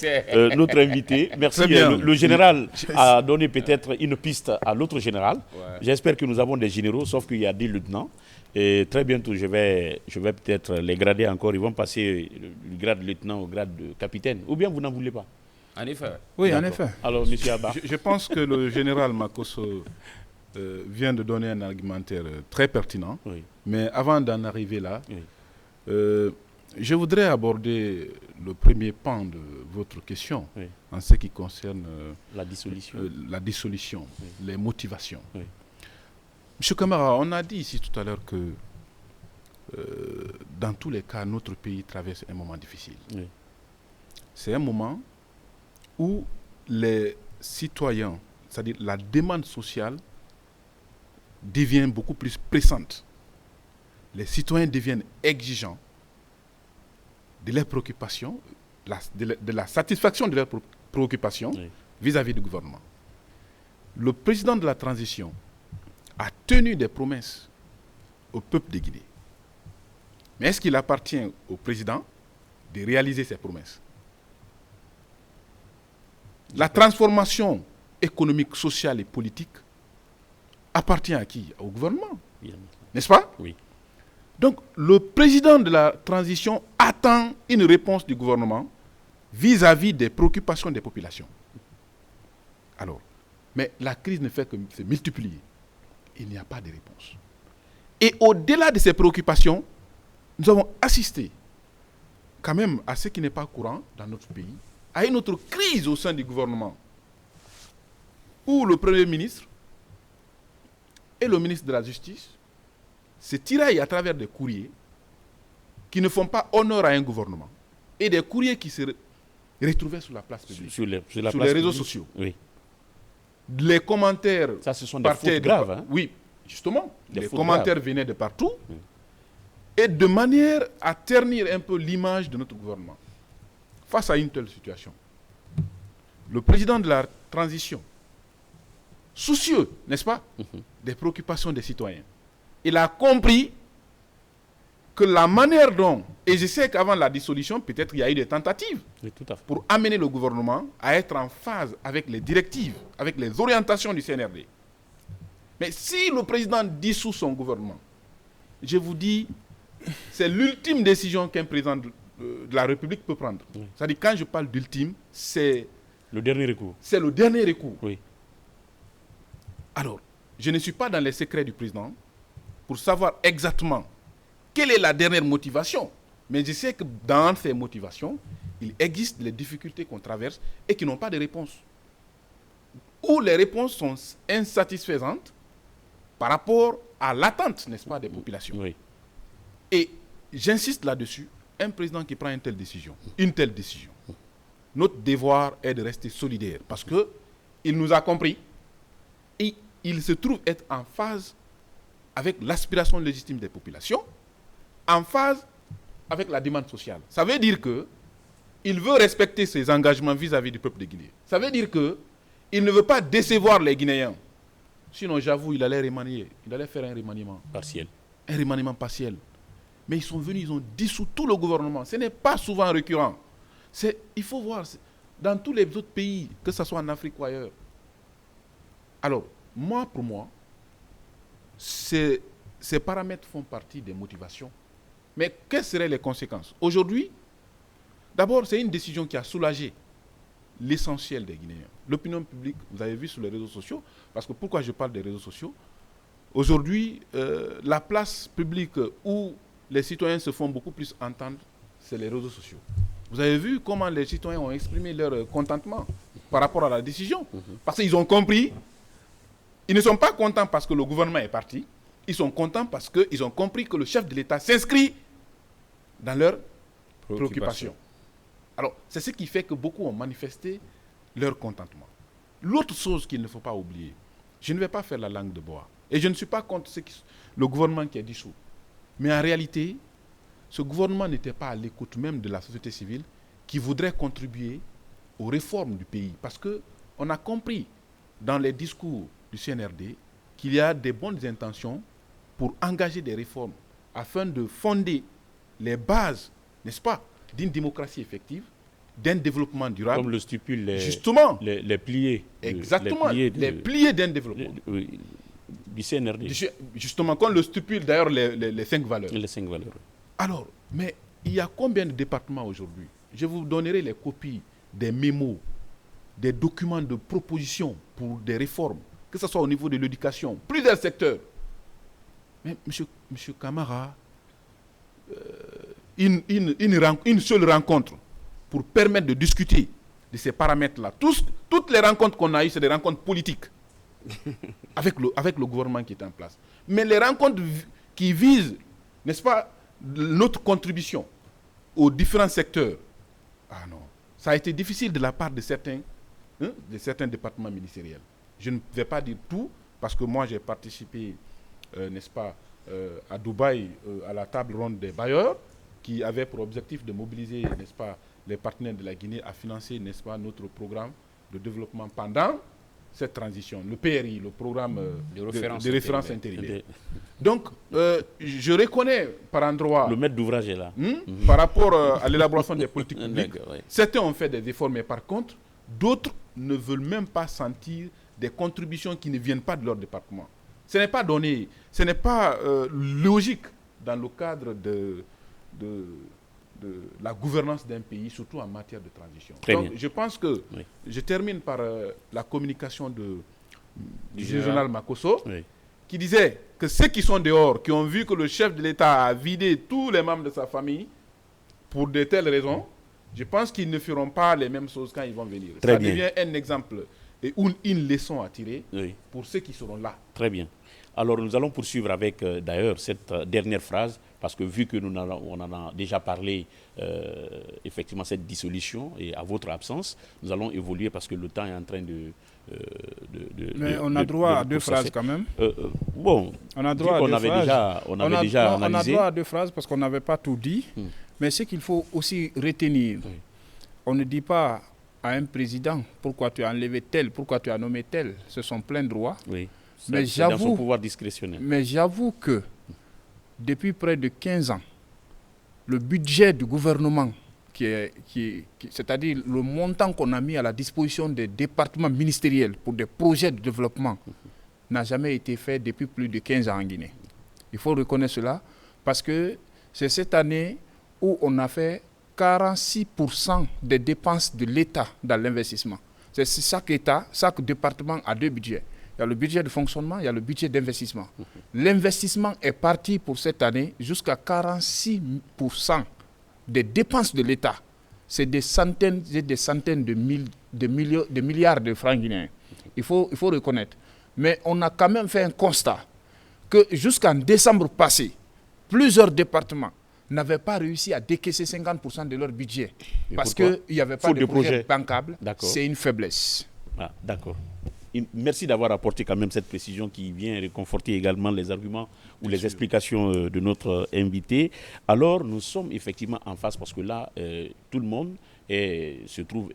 [SPEAKER 1] notre invité. Merci.
[SPEAKER 2] Très bien.
[SPEAKER 1] Le général a donné peut-être une piste à l'autre général.
[SPEAKER 3] Ouais.
[SPEAKER 1] J'espère que nous avons des généraux, sauf qu'il y a des lieutenants. Et très bientôt, je vais peut-être les grader encore. Ils vont passer du grade de lieutenant au grade de capitaine. Ou bien vous n'en voulez pas?
[SPEAKER 3] En effet.
[SPEAKER 4] Oui, en
[SPEAKER 1] D'accord.
[SPEAKER 4] effet.
[SPEAKER 1] Alors, monsieur Abba.
[SPEAKER 2] Je pense que le général Makosso vient de donner un argumentaire très pertinent.
[SPEAKER 1] Oui.
[SPEAKER 2] Mais avant d'en arriver là,
[SPEAKER 1] Oui.
[SPEAKER 2] je voudrais aborder le premier pan de votre question
[SPEAKER 1] Oui.
[SPEAKER 2] en ce qui concerne
[SPEAKER 1] La dissolution.
[SPEAKER 2] la dissolution, les motivations.
[SPEAKER 1] Oui.
[SPEAKER 2] Monsieur Camara, on a dit ici tout à l'heure que dans tous les cas, notre pays traverse un moment difficile.
[SPEAKER 1] Oui.
[SPEAKER 2] C'est un moment où les citoyens, c'est-à-dire la demande sociale, devient beaucoup plus pressante. Les citoyens deviennent exigeants de leurs préoccupations, de la satisfaction de leurs préoccupations
[SPEAKER 1] Oui.
[SPEAKER 2] vis-à-vis du gouvernement. Le président de la transition a tenu des promesses au peuple de Guinée. Mais est-ce qu'il appartient au président de réaliser ces promesses? La transformation économique, sociale et politique appartient à qui? Au gouvernement,
[SPEAKER 1] Bien.
[SPEAKER 2] n'est-ce pas?
[SPEAKER 1] Oui.
[SPEAKER 2] Donc, le président de la transition attend une réponse du gouvernement vis-à-vis des préoccupations des populations. Alors, mais la crise ne fait que se multiplier. Il n'y a pas de réponse. Et au-delà de ces préoccupations, nous avons assisté quand même à ce qui n'est pas courant dans notre pays, à une autre crise au sein du gouvernement, où le Premier ministre et le ministre de la Justice se tiraillent à travers des courriers qui ne font pas honneur à un gouvernement, et des courriers qui se retrouvaient sur la place publique,
[SPEAKER 1] Sur les
[SPEAKER 2] sur les
[SPEAKER 1] place
[SPEAKER 2] réseaux
[SPEAKER 1] publique.
[SPEAKER 2] sociaux.
[SPEAKER 1] Oui.
[SPEAKER 2] Les commentaires
[SPEAKER 1] Ça, ce sont des
[SPEAKER 2] partaient
[SPEAKER 1] fautes
[SPEAKER 2] de
[SPEAKER 1] graves.
[SPEAKER 2] par-
[SPEAKER 1] Hein.
[SPEAKER 2] Oui, justement.
[SPEAKER 1] Des
[SPEAKER 2] Les
[SPEAKER 1] fautes
[SPEAKER 2] commentaires
[SPEAKER 1] graves.
[SPEAKER 2] venaient de partout, et de manière à ternir un peu l'image de notre gouvernement. Face à une telle situation, le président de la transition, soucieux, n'est-ce pas, des préoccupations des citoyens, il a compris que la manière dont, et je sais qu'avant la dissolution, peut-être il y a eu des tentatives
[SPEAKER 1] Oui, tout à fait.
[SPEAKER 2] pour amener le gouvernement à être en phase avec les directives, avec les orientations du CNRD. Mais si le président dissout son gouvernement, je vous dis, c'est l'ultime décision qu'un président de la République peut prendre. C'est-à-dire, quand je parle d'ultime, c'est
[SPEAKER 1] Le dernier recours.
[SPEAKER 2] le dernier recours.
[SPEAKER 1] Oui.
[SPEAKER 2] Alors, je ne suis pas dans les secrets du président pour savoir exactement quelle est la dernière motivation. Mais je sais que dans ces motivations, il existe des difficultés qu'on traverse et qui n'ont pas de réponse. Ou les réponses sont insatisfaisantes par rapport à l'attente, n'est-ce pas, des populations.
[SPEAKER 1] Oui.
[SPEAKER 2] Et j'insiste là-dessus, un président qui prend une telle décision, notre devoir est de rester solidaire parce qu'il nous a compris et il se trouve être en phase avec l'aspiration légitime des populations, en phase avec la demande sociale. Ça veut dire qu'il veut respecter ses engagements vis-à-vis du peuple de Guinée. Ça veut dire qu'il ne veut pas décevoir les Guinéens. Sinon, j'avoue, il allait remanier, il allait faire un remaniement.
[SPEAKER 1] Partiel.
[SPEAKER 2] Un remaniement partiel. Mais ils sont venus, ils ont dissous tout le gouvernement. Ce n'est pas souvent récurrent. Il faut voir, dans tous les autres pays, que ce soit en Afrique ou ailleurs. Alors, pour moi, ces paramètres font partie des motivations. Mais quelles seraient les conséquences? Aujourd'hui, d'abord, c'est une décision qui a soulagé l'essentiel des Guinéens. L'opinion publique, vous avez vu sur les réseaux sociaux, parce que pourquoi je parle des réseaux sociaux? Aujourd'hui, la place publique où les citoyens se font beaucoup plus entendre, c'est les réseaux sociaux. Vous avez vu comment les citoyens ont exprimé leur contentement par rapport à la décision. Parce qu'ils ont compris, ils ne sont pas contents parce que le gouvernement est parti, ils sont contents parce qu'ils ont compris que le chef de l'État s'inscrit dans leurs préoccupations. Alors, c'est ce qui fait que beaucoup ont manifesté leur contentement. L'autre chose qu'il ne faut pas oublier, je ne vais pas faire la langue de bois, et je ne suis pas contre le gouvernement qui est dissous. Mais en réalité, ce gouvernement n'était pas à l'écoute même de la société civile qui voudrait contribuer aux réformes du pays. Parce qu'on a compris dans les discours du CNRD qu'il y a des bonnes intentions pour engager des réformes afin de fonder les bases, n'est-ce pas, d'une démocratie effective, d'un développement durable.
[SPEAKER 1] Comme le stipule
[SPEAKER 2] justement,
[SPEAKER 1] les pliés.
[SPEAKER 2] Exactement, les pliés d'un développement.
[SPEAKER 1] Du CNRD.
[SPEAKER 2] Justement, comme le stipule d'ailleurs les 5 valeurs.
[SPEAKER 1] Les 5 valeurs.
[SPEAKER 2] Alors, mais il y a combien de départements aujourd'hui? Je vous donnerai les copies des mémos, des documents de proposition pour des réformes, que ce soit au niveau de l'éducation, plusieurs secteurs. Mais monsieur Camara, une seule rencontre pour permettre de discuter de ces paramètres-là. Toutes les rencontres qu'on a eues, c'est des rencontres politiques avec le gouvernement qui est en place. Mais les rencontres qui visent, n'est-ce pas, notre contribution aux différents secteurs, ah non, ça a été difficile de la part de certains départements ministériels. Je ne vais pas dire tout, parce que moi j'ai participé, n'est-ce pas, à Dubaï, à la table ronde des bailleurs, qui avait pour objectif de mobiliser, n'est-ce pas, les partenaires de la Guinée à financer, n'est-ce pas, notre programme de développement pendant cette transition, le PRI, le programme de référence intérimaire. Donc, je reconnais par endroit...
[SPEAKER 1] Le maître d'ouvrage est là.
[SPEAKER 2] Par rapport à l'élaboration des politiques publiques, certains ont fait des efforts, mais par contre, d'autres ne veulent même pas sentir des contributions qui ne viennent pas de leur département. Ce n'est pas donné, ce n'est pas logique dans le cadre de la gouvernance d'un pays, surtout en matière de transition. Donc, je pense que, je termine par la communication du général Makosso, qui disait que ceux qui sont dehors, qui ont vu que le chef de l'État a vidé tous les membres de sa famille pour de telles raisons, je pense qu'ils ne feront pas les mêmes choses quand ils vont venir. Ça devient un exemple et une leçon à tirer pour ceux qui seront là.
[SPEAKER 1] Très bien. Alors nous allons poursuivre avec d'ailleurs cette dernière phrase, parce que vu que on en a déjà parlé, effectivement, cette dissolution, et à votre absence, nous allons évoluer parce que le temps est en train de...
[SPEAKER 4] Mais on a droit à 2 phrases quand même.
[SPEAKER 1] Bon,
[SPEAKER 4] on a droit à 2 phrases.
[SPEAKER 1] On avait déjà analysé.
[SPEAKER 4] On a droit à 2 phrases parce qu'on n'avait pas tout dit. Mais ce qu'il faut aussi retenir, on ne dit pas à un président pourquoi tu as enlevé tel, pourquoi tu as nommé tel. Ce sont plein de droits.
[SPEAKER 1] Oui.
[SPEAKER 4] Mais
[SPEAKER 1] dans son pouvoir discrétionnaire.
[SPEAKER 4] Mais j'avoue que depuis près de 15 ans, le budget du gouvernement, c'est-à-dire le montant qu'on a mis à la disposition des départements ministériels pour des projets de développement, n'a jamais été fait depuis plus de 15 ans en Guinée. Il faut reconnaître cela parce que c'est cette année où on a fait 46% des dépenses de l'État dans l'investissement. C'est chaque département a 2 budgets. Il y a le budget de fonctionnement, il y a le budget d'investissement. L'investissement est parti pour cette année jusqu'à 46% des dépenses de l'État. C'est des centaines de milliards de francs guinéens. Il faut reconnaître. Mais on a quand même fait un constat que jusqu'en décembre passé, plusieurs départements n'avaient pas réussi à décaisser 50% de leur budget. Parce qu'il n'y avait pas de projet bancable. C'est une faiblesse.
[SPEAKER 1] Ah, d'accord. Merci d'avoir apporté quand même cette précision qui vient réconforter également les arguments ou les explications de notre invité. Alors, nous sommes effectivement en face parce que là, tout le monde se trouve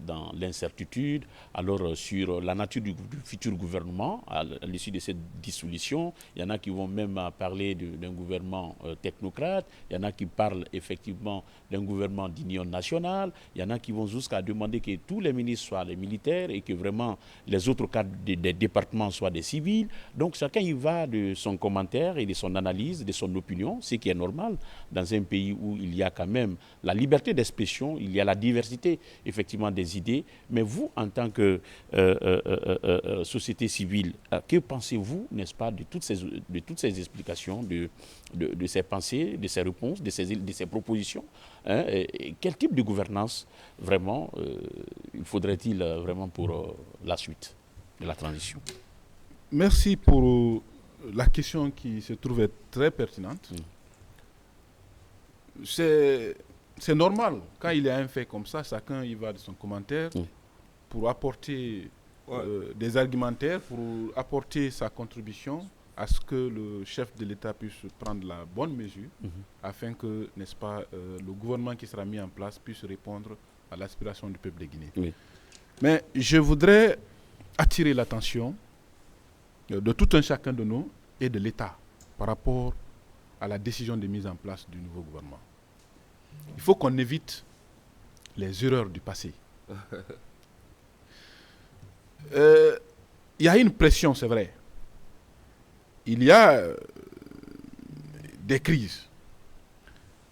[SPEAKER 1] dans l'incertitude. Alors, sur la nature du futur gouvernement, à l'issue de cette dissolution, il y en a qui vont même parler d'un gouvernement technocrate, il y en a qui parlent effectivement d'un gouvernement d'union nationale, il y en a qui vont jusqu'à demander que tous les ministres soient des militaires et que vraiment les autres cadres des départements soient des civils. Donc, chacun y va de son commentaire et de son analyse, de son opinion, ce qui est normal dans un pays où il y a quand même la liberté d'expression, il y a la diversité effectivement des idées. Mais vous, en tant que société civile, que pensez-vous, n'est-ce pas, de toutes ces explications, de ces pensées, de ces réponses, de ces propositions, hein, et quel type de gouvernance vraiment il faudrait-il vraiment pour la suite de la transition?
[SPEAKER 2] Merci pour la question qui se trouvait très pertinente. C'est normal, quand il y a un fait comme ça, chacun y va de son commentaire pour apporter des argumentaires, pour apporter sa contribution à ce que le chef de l'État puisse prendre la bonne mesure afin que, n'est-ce pas, le gouvernement qui sera mis en place puisse répondre à l'aspiration du peuple de Guinée.
[SPEAKER 1] Oui.
[SPEAKER 2] Mais je voudrais attirer l'attention de tout un chacun de nous et de l'État par rapport à la décision de mise en place du nouveau gouvernement. Il faut qu'on évite les erreurs du passé. Il y a une pression, c'est vrai. Il y a des crises.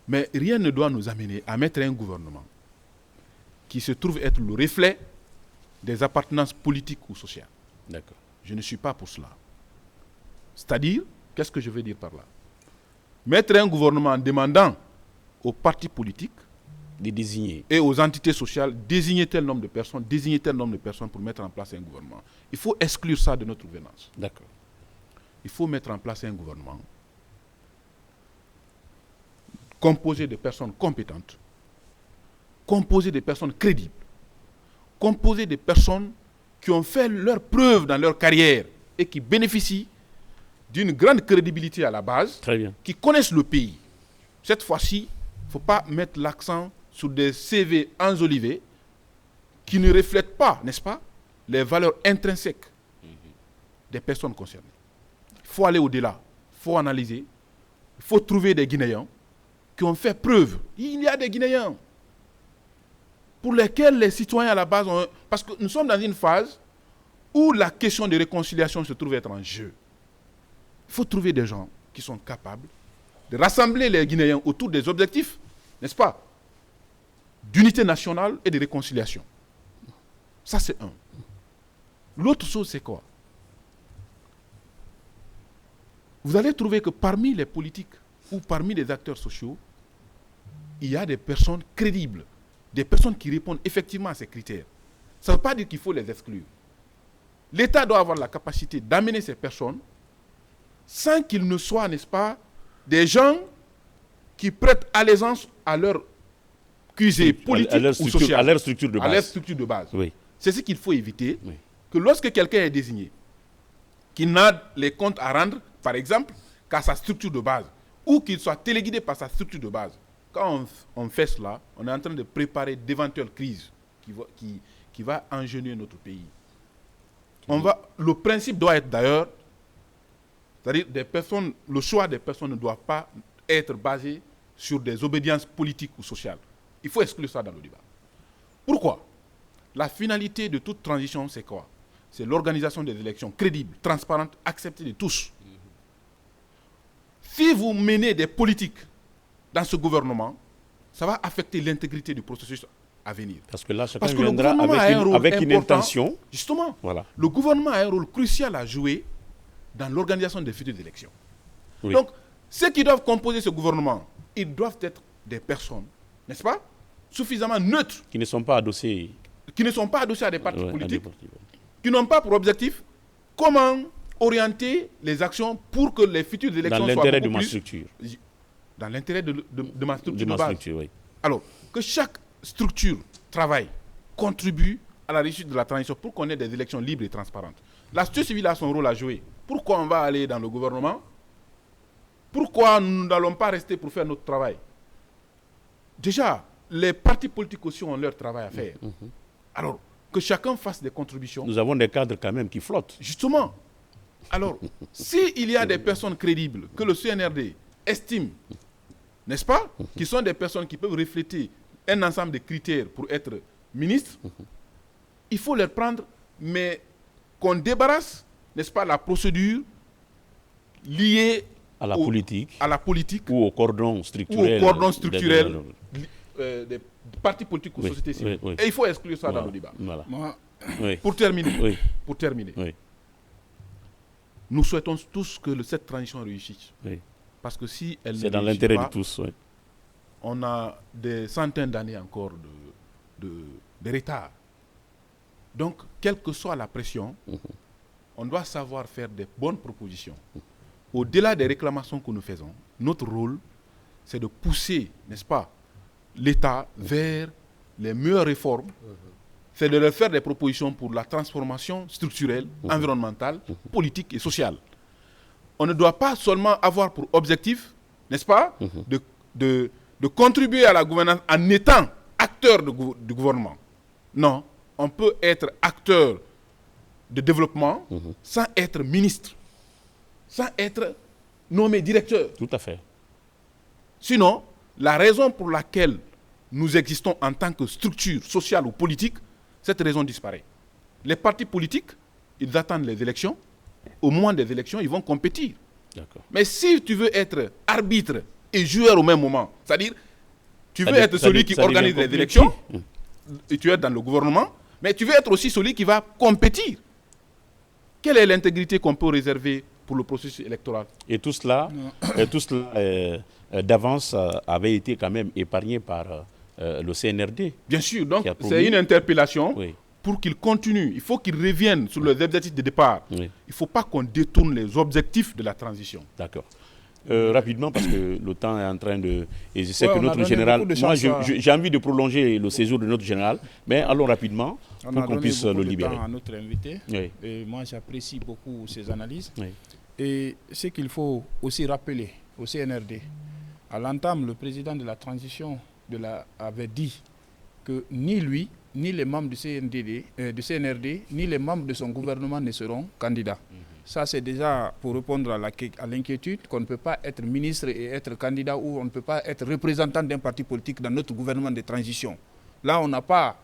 [SPEAKER 2] Mais rien ne doit nous amener à mettre un gouvernement qui se trouve être le reflet des appartenances politiques ou sociales.
[SPEAKER 1] D'accord.
[SPEAKER 2] Je ne suis pas pour cela. C'est-à-dire, qu'est-ce que je veux dire par là? Mettre un gouvernement en demandant aux partis politiques
[SPEAKER 1] De désigner.
[SPEAKER 2] et aux entités sociales désigner tel nombre de personnes, pour mettre en place un gouvernement. Il faut exclure ça de notre gouvernance.
[SPEAKER 1] D'accord.
[SPEAKER 2] Il faut mettre en place un gouvernement composé de personnes compétentes, composé de personnes crédibles, composé de personnes qui ont fait leurs preuves dans leur carrière et qui bénéficient d'une grande crédibilité à la base,
[SPEAKER 1] Très bien.
[SPEAKER 2] qui connaissent le pays. Cette fois-ci, il ne faut pas mettre l'accent sur des CV enjolivés qui ne reflètent pas, n'est-ce pas, les valeurs intrinsèques des personnes concernées. Il faut aller au-delà, il faut analyser, il faut trouver des Guinéens qui ont fait preuve. Il y a des Guinéens pour lesquels les citoyens à la base ont... Parce que nous sommes dans une phase où la question de réconciliation se trouve être en jeu. Il faut trouver des gens qui sont capables de rassembler les Guinéens autour des objectifs, n'est-ce pas, d'unité nationale et de réconciliation. Ça, c'est un. L'autre chose, c'est quoi? Vous allez trouver que parmi les politiques ou parmi les acteurs sociaux, il y a des personnes crédibles, des personnes qui répondent effectivement à ces critères. Ça ne veut pas dire qu'il faut les exclure. L'État doit avoir la capacité d'amener ces personnes sans qu'ils ne soient, n'est-ce pas, des gens qui prêtent allégeance à leur QG politique ou social.
[SPEAKER 1] À leur structure de base.
[SPEAKER 2] À leur structure de base.
[SPEAKER 1] Oui.
[SPEAKER 2] C'est ce qu'il faut éviter.
[SPEAKER 1] Oui.
[SPEAKER 2] Que lorsque quelqu'un est désigné, qu'il n'a les comptes à rendre, par exemple, qu'à sa structure de base, ou qu'il soit téléguidé par sa structure de base. Quand on fait cela, on est en train de préparer d'éventuelles crises qui va engendrer notre pays. Le principe doit être d'ailleurs, c'est-à-dire le choix des personnes ne doit pas être basé sur des obédiences politiques ou sociales. Il faut exclure ça dans le débat. Pourquoi? La finalité de toute transition, c'est quoi? C'est l'organisation des élections crédibles, transparentes, acceptées de tous. Si vous menez des politiques dans ce gouvernement, ça va affecter l'intégrité du processus à venir.
[SPEAKER 1] Parce que là, chacun
[SPEAKER 2] Parce que le
[SPEAKER 1] viendra
[SPEAKER 2] gouvernement a un rôle
[SPEAKER 1] avec une
[SPEAKER 2] important.
[SPEAKER 1] intention.
[SPEAKER 2] Justement,
[SPEAKER 1] Voilà.
[SPEAKER 2] le gouvernement a un rôle crucial à jouer dans l'organisation des futures élections.
[SPEAKER 1] Oui.
[SPEAKER 2] Donc, ceux qui doivent composer ce gouvernement, ils doivent être des personnes, n'est-ce pas, suffisamment neutres,
[SPEAKER 1] Qui ne sont pas adossés
[SPEAKER 2] qui ne sont pas adossés à des partis
[SPEAKER 1] à des
[SPEAKER 2] politiques,
[SPEAKER 1] partis, ouais.
[SPEAKER 2] qui n'ont pas pour objectif comment orienter les actions pour que les futures élections
[SPEAKER 1] Dans
[SPEAKER 2] soient
[SPEAKER 1] l'intérêt de
[SPEAKER 2] beaucoup
[SPEAKER 1] ma
[SPEAKER 2] plus
[SPEAKER 1] structure.
[SPEAKER 2] dans l'intérêt de ma structure
[SPEAKER 1] De
[SPEAKER 2] de
[SPEAKER 1] ma
[SPEAKER 2] base.
[SPEAKER 1] structure, oui.
[SPEAKER 2] Alors, que chaque structure travaille, contribue à la réussite de la transition pour qu'on ait des élections libres et transparentes. La société civile a son rôle à jouer. Pourquoi on va aller dans le gouvernement? Pourquoi nous n'allons pas rester pour faire notre travail? Déjà, les partis politiques aussi ont leur travail à faire. Alors, que chacun fasse des contributions.
[SPEAKER 1] Nous avons des cadres quand même qui flottent.
[SPEAKER 2] Justement. Alors, s'il y a des personnes crédibles que le CNRD estime, n'est-ce pas, qui sont des personnes qui peuvent refléter un ensemble de critères pour être ministre, il faut les prendre, mais qu'on débarrasse, n'est-ce pas, la procédure liée
[SPEAKER 1] À la politique
[SPEAKER 2] ou
[SPEAKER 1] ou au cordon structurel.
[SPEAKER 2] des partis politiques ou sociétés civiles.
[SPEAKER 1] Oui.
[SPEAKER 2] Et il faut exclure ça dans le débat.
[SPEAKER 1] Voilà.
[SPEAKER 4] Moi,
[SPEAKER 1] Oui.
[SPEAKER 2] Pour terminer,
[SPEAKER 1] Oui.
[SPEAKER 2] oui.
[SPEAKER 1] Oui.
[SPEAKER 2] Nous souhaitons tous que cette transition réussisse.
[SPEAKER 1] Oui.
[SPEAKER 2] Parce que si elle ne
[SPEAKER 1] C'est dans
[SPEAKER 2] réussit
[SPEAKER 1] l'intérêt
[SPEAKER 2] pas,
[SPEAKER 1] de tous. Oui.
[SPEAKER 2] on a des centaines d'années encore de retard. Donc, quelle que soit la pression, on doit savoir faire des bonnes propositions. Au-delà des réclamations que nous faisons, notre rôle, c'est de pousser, n'est-ce pas, l'État vers les meilleures réformes. C'est de leur faire des propositions pour la transformation structurelle, environnementale, politique et sociale. On ne doit pas seulement avoir pour objectif, n'est-ce pas, de contribuer à la gouvernance en étant acteur du gouvernement. Non, on peut être acteur de développement sans être ministre, sans être nommé directeur.
[SPEAKER 1] Tout à fait.
[SPEAKER 2] Sinon, la raison pour laquelle nous existons en tant que structure sociale ou politique, cette raison disparaît. Les partis politiques, ils attendent les élections. Au moment des élections, ils vont compétir. Mais si tu veux être arbitre et joueur au même moment, c'est-à-dire, tu veux être celui qui organise les élections, et tu es dans le gouvernement, mais tu veux être aussi celui qui va compétir. Quelle est l'intégrité qu'on peut réserver pour le processus électoral?
[SPEAKER 1] Et tout cela, d'avance avait été quand même épargné par le CNRD.
[SPEAKER 2] Bien sûr, donc c'est une interpellation pour qu'il continue. Il faut qu'il revienne sur les objectifs de départ. Il ne faut pas qu'on détourne les objectifs de la transition.
[SPEAKER 1] D'accord. Rapidement, parce que le temps est en train de... Et je sais que notre général... Moi, j'ai envie de prolonger le séjour de notre général, mais allons rapidement pour qu'on puisse le libérer.
[SPEAKER 4] On a donné beaucoup de temps à notre invité.
[SPEAKER 1] Oui.
[SPEAKER 4] Et moi, j'apprécie beaucoup ses analyses.
[SPEAKER 1] Oui.
[SPEAKER 4] Et ce qu'il faut aussi rappeler au CNRD, à l'entame, le président de la transition avait dit que ni lui, ni les membres du CNRD, ni les membres de son gouvernement ne seront candidats. Ça, c'est déjà pour répondre à l'inquiétude qu'on ne peut pas être ministre et être candidat, ou on ne peut pas être représentant d'un parti politique dans notre gouvernement de transition. Là, on n'a pas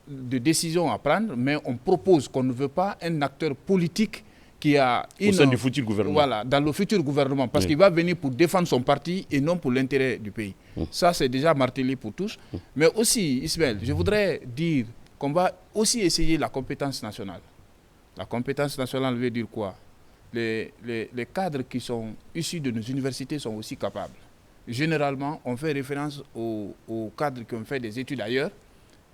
[SPEAKER 4] de décision à prendre, mais on propose qu'on ne veut pas un acteur politique qui a
[SPEAKER 1] au sein du futur gouvernement.
[SPEAKER 4] Voilà, dans le futur gouvernement, parce qu'il va venir pour défendre son parti et non pour l'intérêt du pays. Ça, c'est déjà martelé pour tous. Mais aussi, Ismaël, je voudrais dire qu'on va aussi essayer la compétence nationale. La compétence nationale veut dire quoi? Les cadres qui sont issus de nos universités sont aussi capables. Généralement, on fait référence aux cadres qui ont fait des études ailleurs,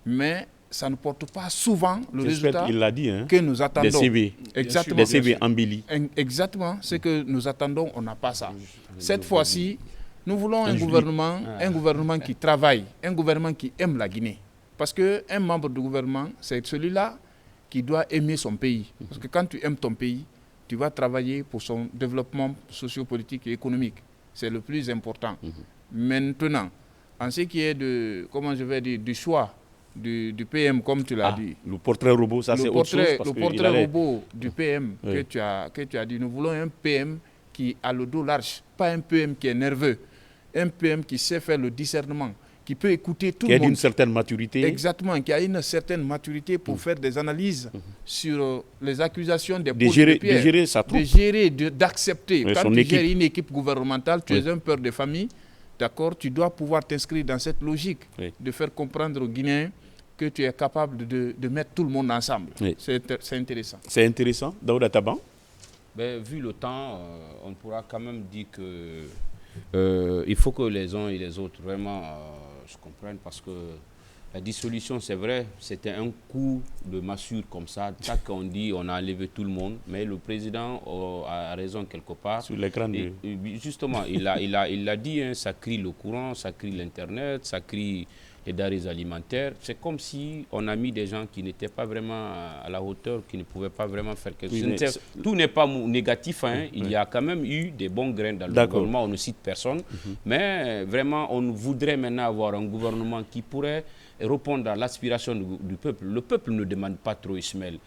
[SPEAKER 4] mais ça ne porte pas souvent le résultat que nous attendons.
[SPEAKER 1] Des CV.
[SPEAKER 4] Exactement.
[SPEAKER 1] Des CV embellis.
[SPEAKER 4] Exactement. Ce que nous attendons, on n'a pas ça. Cette fois-ci, nous voulons un gouvernement qui travaille, un gouvernement qui aime la Guinée. Parce qu'un membre du gouvernement, c'est celui-là qui doit aimer son pays. Parce que quand tu aimes ton pays, tu vas travailler pour son développement sociopolitique et économique. C'est le plus important. Maintenant, en ce qui est du choix du PM, comme tu l'as dit.
[SPEAKER 1] Le portrait robot, ça c'est autre chose.
[SPEAKER 4] Le portrait robot du PM que tu as dit. Nous voulons un PM qui a le dos large, pas un PM qui est nerveux. Un PM qui sait faire le discernement, qui peut écouter tout le monde.
[SPEAKER 1] Qui a une certaine maturité.
[SPEAKER 4] Exactement, qui a une certaine maturité pour faire des analyses sur les accusations des poses de pierre.
[SPEAKER 1] De gérer sa troupe.
[SPEAKER 4] De gérer, d'accepter. Quand tu gères une équipe gouvernementale, tu es un père de famille, d'accord, tu dois pouvoir t'inscrire dans cette logique de faire comprendre aux Guinéens que tu es capable de mettre tout le monde ensemble. C'est intéressant.
[SPEAKER 1] C'est intéressant. Daouda Taban?
[SPEAKER 3] Vu le temps, on pourra quand même dire que il faut que les uns et les autres vraiment se comprennent, parce que la dissolution, c'est vrai, c'était un coup de massue comme ça. Tac, on dit, on a enlevé tout le monde, mais le président a raison quelque part.
[SPEAKER 1] Sur l'écran.
[SPEAKER 3] Justement, il a dit, hein, ça crie le courant, ça crie l'Internet, ça crie les denrées alimentaires. C'est comme si on a mis des gens qui n'étaient pas vraiment à la hauteur, qui ne pouvaient pas vraiment faire quelque chose. Tout n'est pas négatif, hein. Il y a quand même eu des bons grains dans le gouvernement, on ne cite personne. Mais vraiment, on voudrait maintenant avoir un gouvernement qui pourrait répondre à l'aspiration du peuple. Le peuple ne demande pas trop, Ismaël.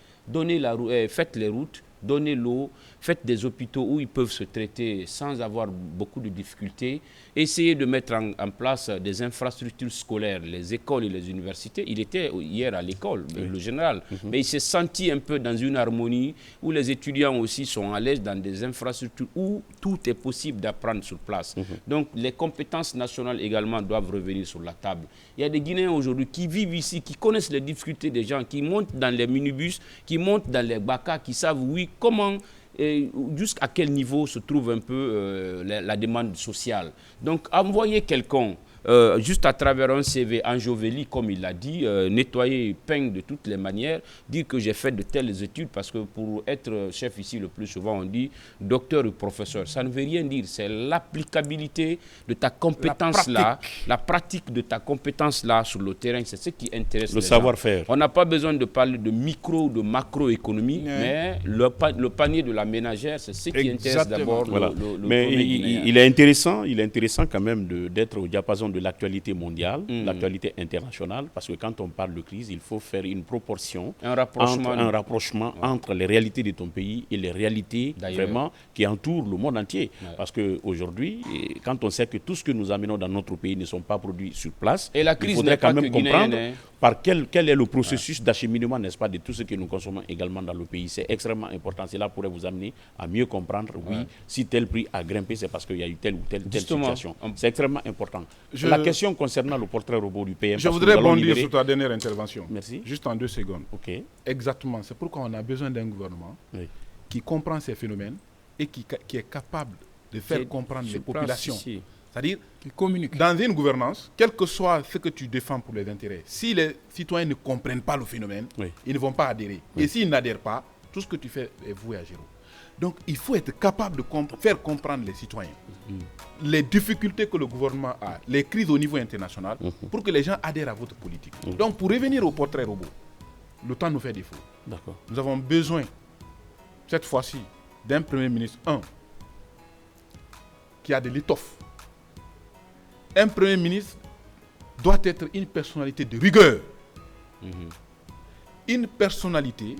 [SPEAKER 3] Faites les routes, donnez l'eau, faites des hôpitaux où ils peuvent se traiter sans avoir beaucoup de difficultés. Essayez de mettre en place des infrastructures scolaires, les écoles et les universités. Il était hier à l'école, le général, mais il s'est senti un peu dans une harmonie où les étudiants aussi sont à l'aise dans des infrastructures où tout est possible d'apprendre sur place. Donc les compétences nationales également doivent revenir sur la table. Il y a des Guinéens aujourd'hui qui vivent ici, qui connaissent les difficultés des gens, qui montent dans les minibus, qui montent dans les bakas, qui savent, comment et jusqu'à quel niveau se trouve un peu la demande sociale. Donc, envoyer quelqu'un juste à travers un CV enjoveli, comme il l'a dit, nettoyer, peindre de toutes les manières, dire que j'ai fait de telles études, parce que pour être chef ici, le plus souvent, on dit docteur ou professeur. Ça ne veut rien dire, c'est l'applicabilité de ta compétence-là, la pratique de ta compétence-là sur le terrain, c'est ce qui intéresse
[SPEAKER 1] le savoir-faire.
[SPEAKER 3] On n'a pas besoin de parler de micro ou de macroéconomie, mais le panier de la ménagère, c'est ce qui intéresse d'abord le
[SPEAKER 1] mais il est intéressant quand même d'être au diapason de de l'actualité mondiale, l'actualité internationale, parce que quand on parle de crise, il faut faire une proportion, un rapprochement entre les réalités de ton pays et les réalités vraiment qui entourent le monde entier. Parce qu'aujourd'hui, quand on sait que tout ce que nous amenons dans notre pays ne sont pas produits sur place,
[SPEAKER 3] et la crise,
[SPEAKER 1] il faudrait quand même comprendre par quel est le processus d'acheminement, n'est-ce pas, de tout ce que nous consommons également dans le pays. C'est extrêmement important. Cela pourrait vous amener à mieux comprendre, si tel prix a grimpé, c'est parce qu'il y a eu telle ou telle situation. C'est extrêmement important. La question concernant le portrait robot du PM...
[SPEAKER 2] Je voudrais bondir sur ta dernière intervention.
[SPEAKER 1] Merci.
[SPEAKER 2] Juste en 2 secondes.
[SPEAKER 1] Ok.
[SPEAKER 2] Exactement. C'est pourquoi on a besoin d'un gouvernement qui comprend ces phénomènes et qui est capable de faire comprendre les populations. C'est-à-dire, qui communique. Dans une gouvernance, quel que soit ce que tu défends pour les intérêts, si les citoyens ne comprennent pas le phénomène, ils ne vont pas adhérer. Et s'ils n'adhèrent pas, tout ce que tu fais est voué à zéro. Donc, il faut être capable de faire comprendre les citoyens les difficultés que le gouvernement a, les crises au niveau international, pour que les gens adhèrent à votre politique. Donc, pour revenir au portrait robot, le temps nous fait défaut. Nous avons besoin, cette fois-ci, d'un Premier ministre, qui a de l'étoffe. Un Premier ministre doit être une personnalité de rigueur, une personnalité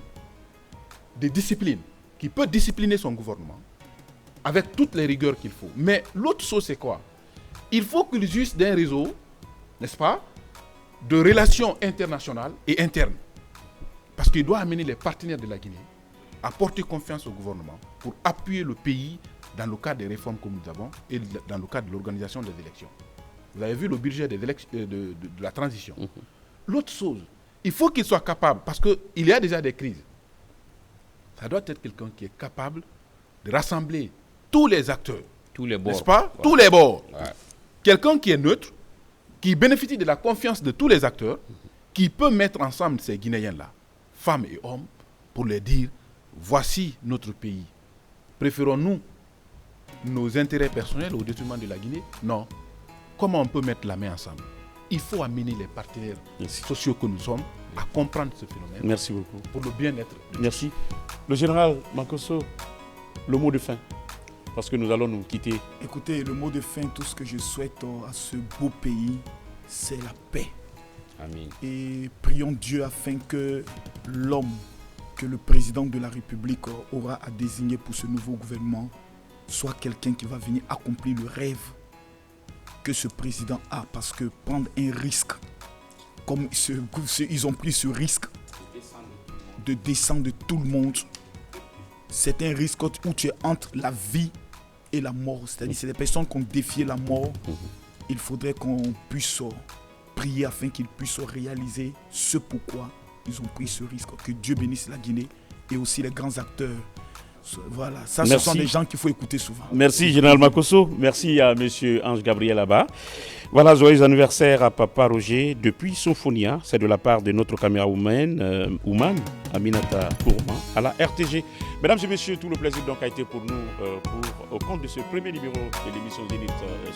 [SPEAKER 2] de discipline, qui peut discipliner son gouvernement avec toutes les rigueurs qu'il faut. Mais l'autre chose, c'est quoi? Il faut qu'il use d'un réseau, n'est-ce pas, de relations internationales et internes. Parce qu'il doit amener les partenaires de la Guinée à porter confiance au gouvernement pour appuyer le pays dans le cadre des réformes que nous avons et dans le cadre de l'organisation des élections. Vous avez vu le budget de la transition. L'autre chose, il faut qu'il soit capable, parce qu'il y a déjà des crises. Ça doit être quelqu'un qui est capable de rassembler tous les acteurs.
[SPEAKER 3] Tous les bords.
[SPEAKER 2] N'est-ce pas? Tous les bords. Quelqu'un qui est neutre, qui bénéficie de la confiance de tous les acteurs, qui peut mettre ensemble ces Guinéens-là, femmes et hommes, pour leur dire, voici notre pays. Préférons-nous nos intérêts personnels au détriment de la Guinée? Non. Comment on peut mettre la main ensemble? Il faut amener les partenaires sociaux que nous sommes à comprendre ce phénomène.
[SPEAKER 1] Merci beaucoup.
[SPEAKER 2] Pour le bien-être.
[SPEAKER 1] Merci. Le général Makosso, le mot de fin, parce que nous allons nous quitter.
[SPEAKER 5] Écoutez, le mot de fin, tout ce que je souhaite à ce beau pays, c'est la paix.
[SPEAKER 3] Amen.
[SPEAKER 5] Et prions Dieu afin que l'homme, que le président de la République aura à désigner pour ce nouveau gouvernement, soit quelqu'un qui va venir accomplir le rêve que ce président a. Parce que prendre un risque, comme ils ont pris ce risque de descendre de tout le monde, c'est un risque où tu es entre la vie et la mort. C'est-à-dire c'est des personnes qui ont défié la mort. Il faudrait qu'on puisse prier afin qu'ils puissent réaliser ce pourquoi ils ont pris ce risque. Que Dieu bénisse la Guinée et aussi les grands acteurs. Voilà, ça, ce sont des gens qu'il faut écouter souvent.
[SPEAKER 1] Merci, Général Makosso. Merci à M. Ange Gabriel Abba. Voilà, joyeux anniversaire à Papa Roger depuis Sophonia. C'est de la part de notre camérawoman, Ouman Aminata Tourman, à la RTG. Mesdames et messieurs, tout le plaisir donc a été pour nous au compte de ce premier numéro de l'émission Zénith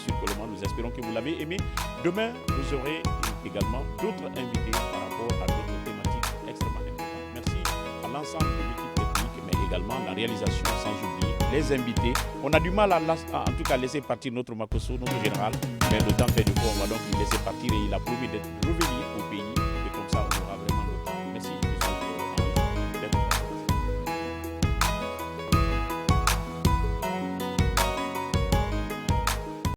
[SPEAKER 1] sur Coleman. Nous espérons que vous l'avez aimé. Demain, vous aurez également d'autres invités par rapport à d'autres thématiques extrêmement importantes. Merci à l'ensemble de l'équipe technique, mais également la réalisation, sans oublier les invités. On a du mal à en tout cas laisser partir notre Makosso, notre général, mais le temps fait de quoi, on va donc le laisser partir et il a promis de revenir au pays et comme ça on aura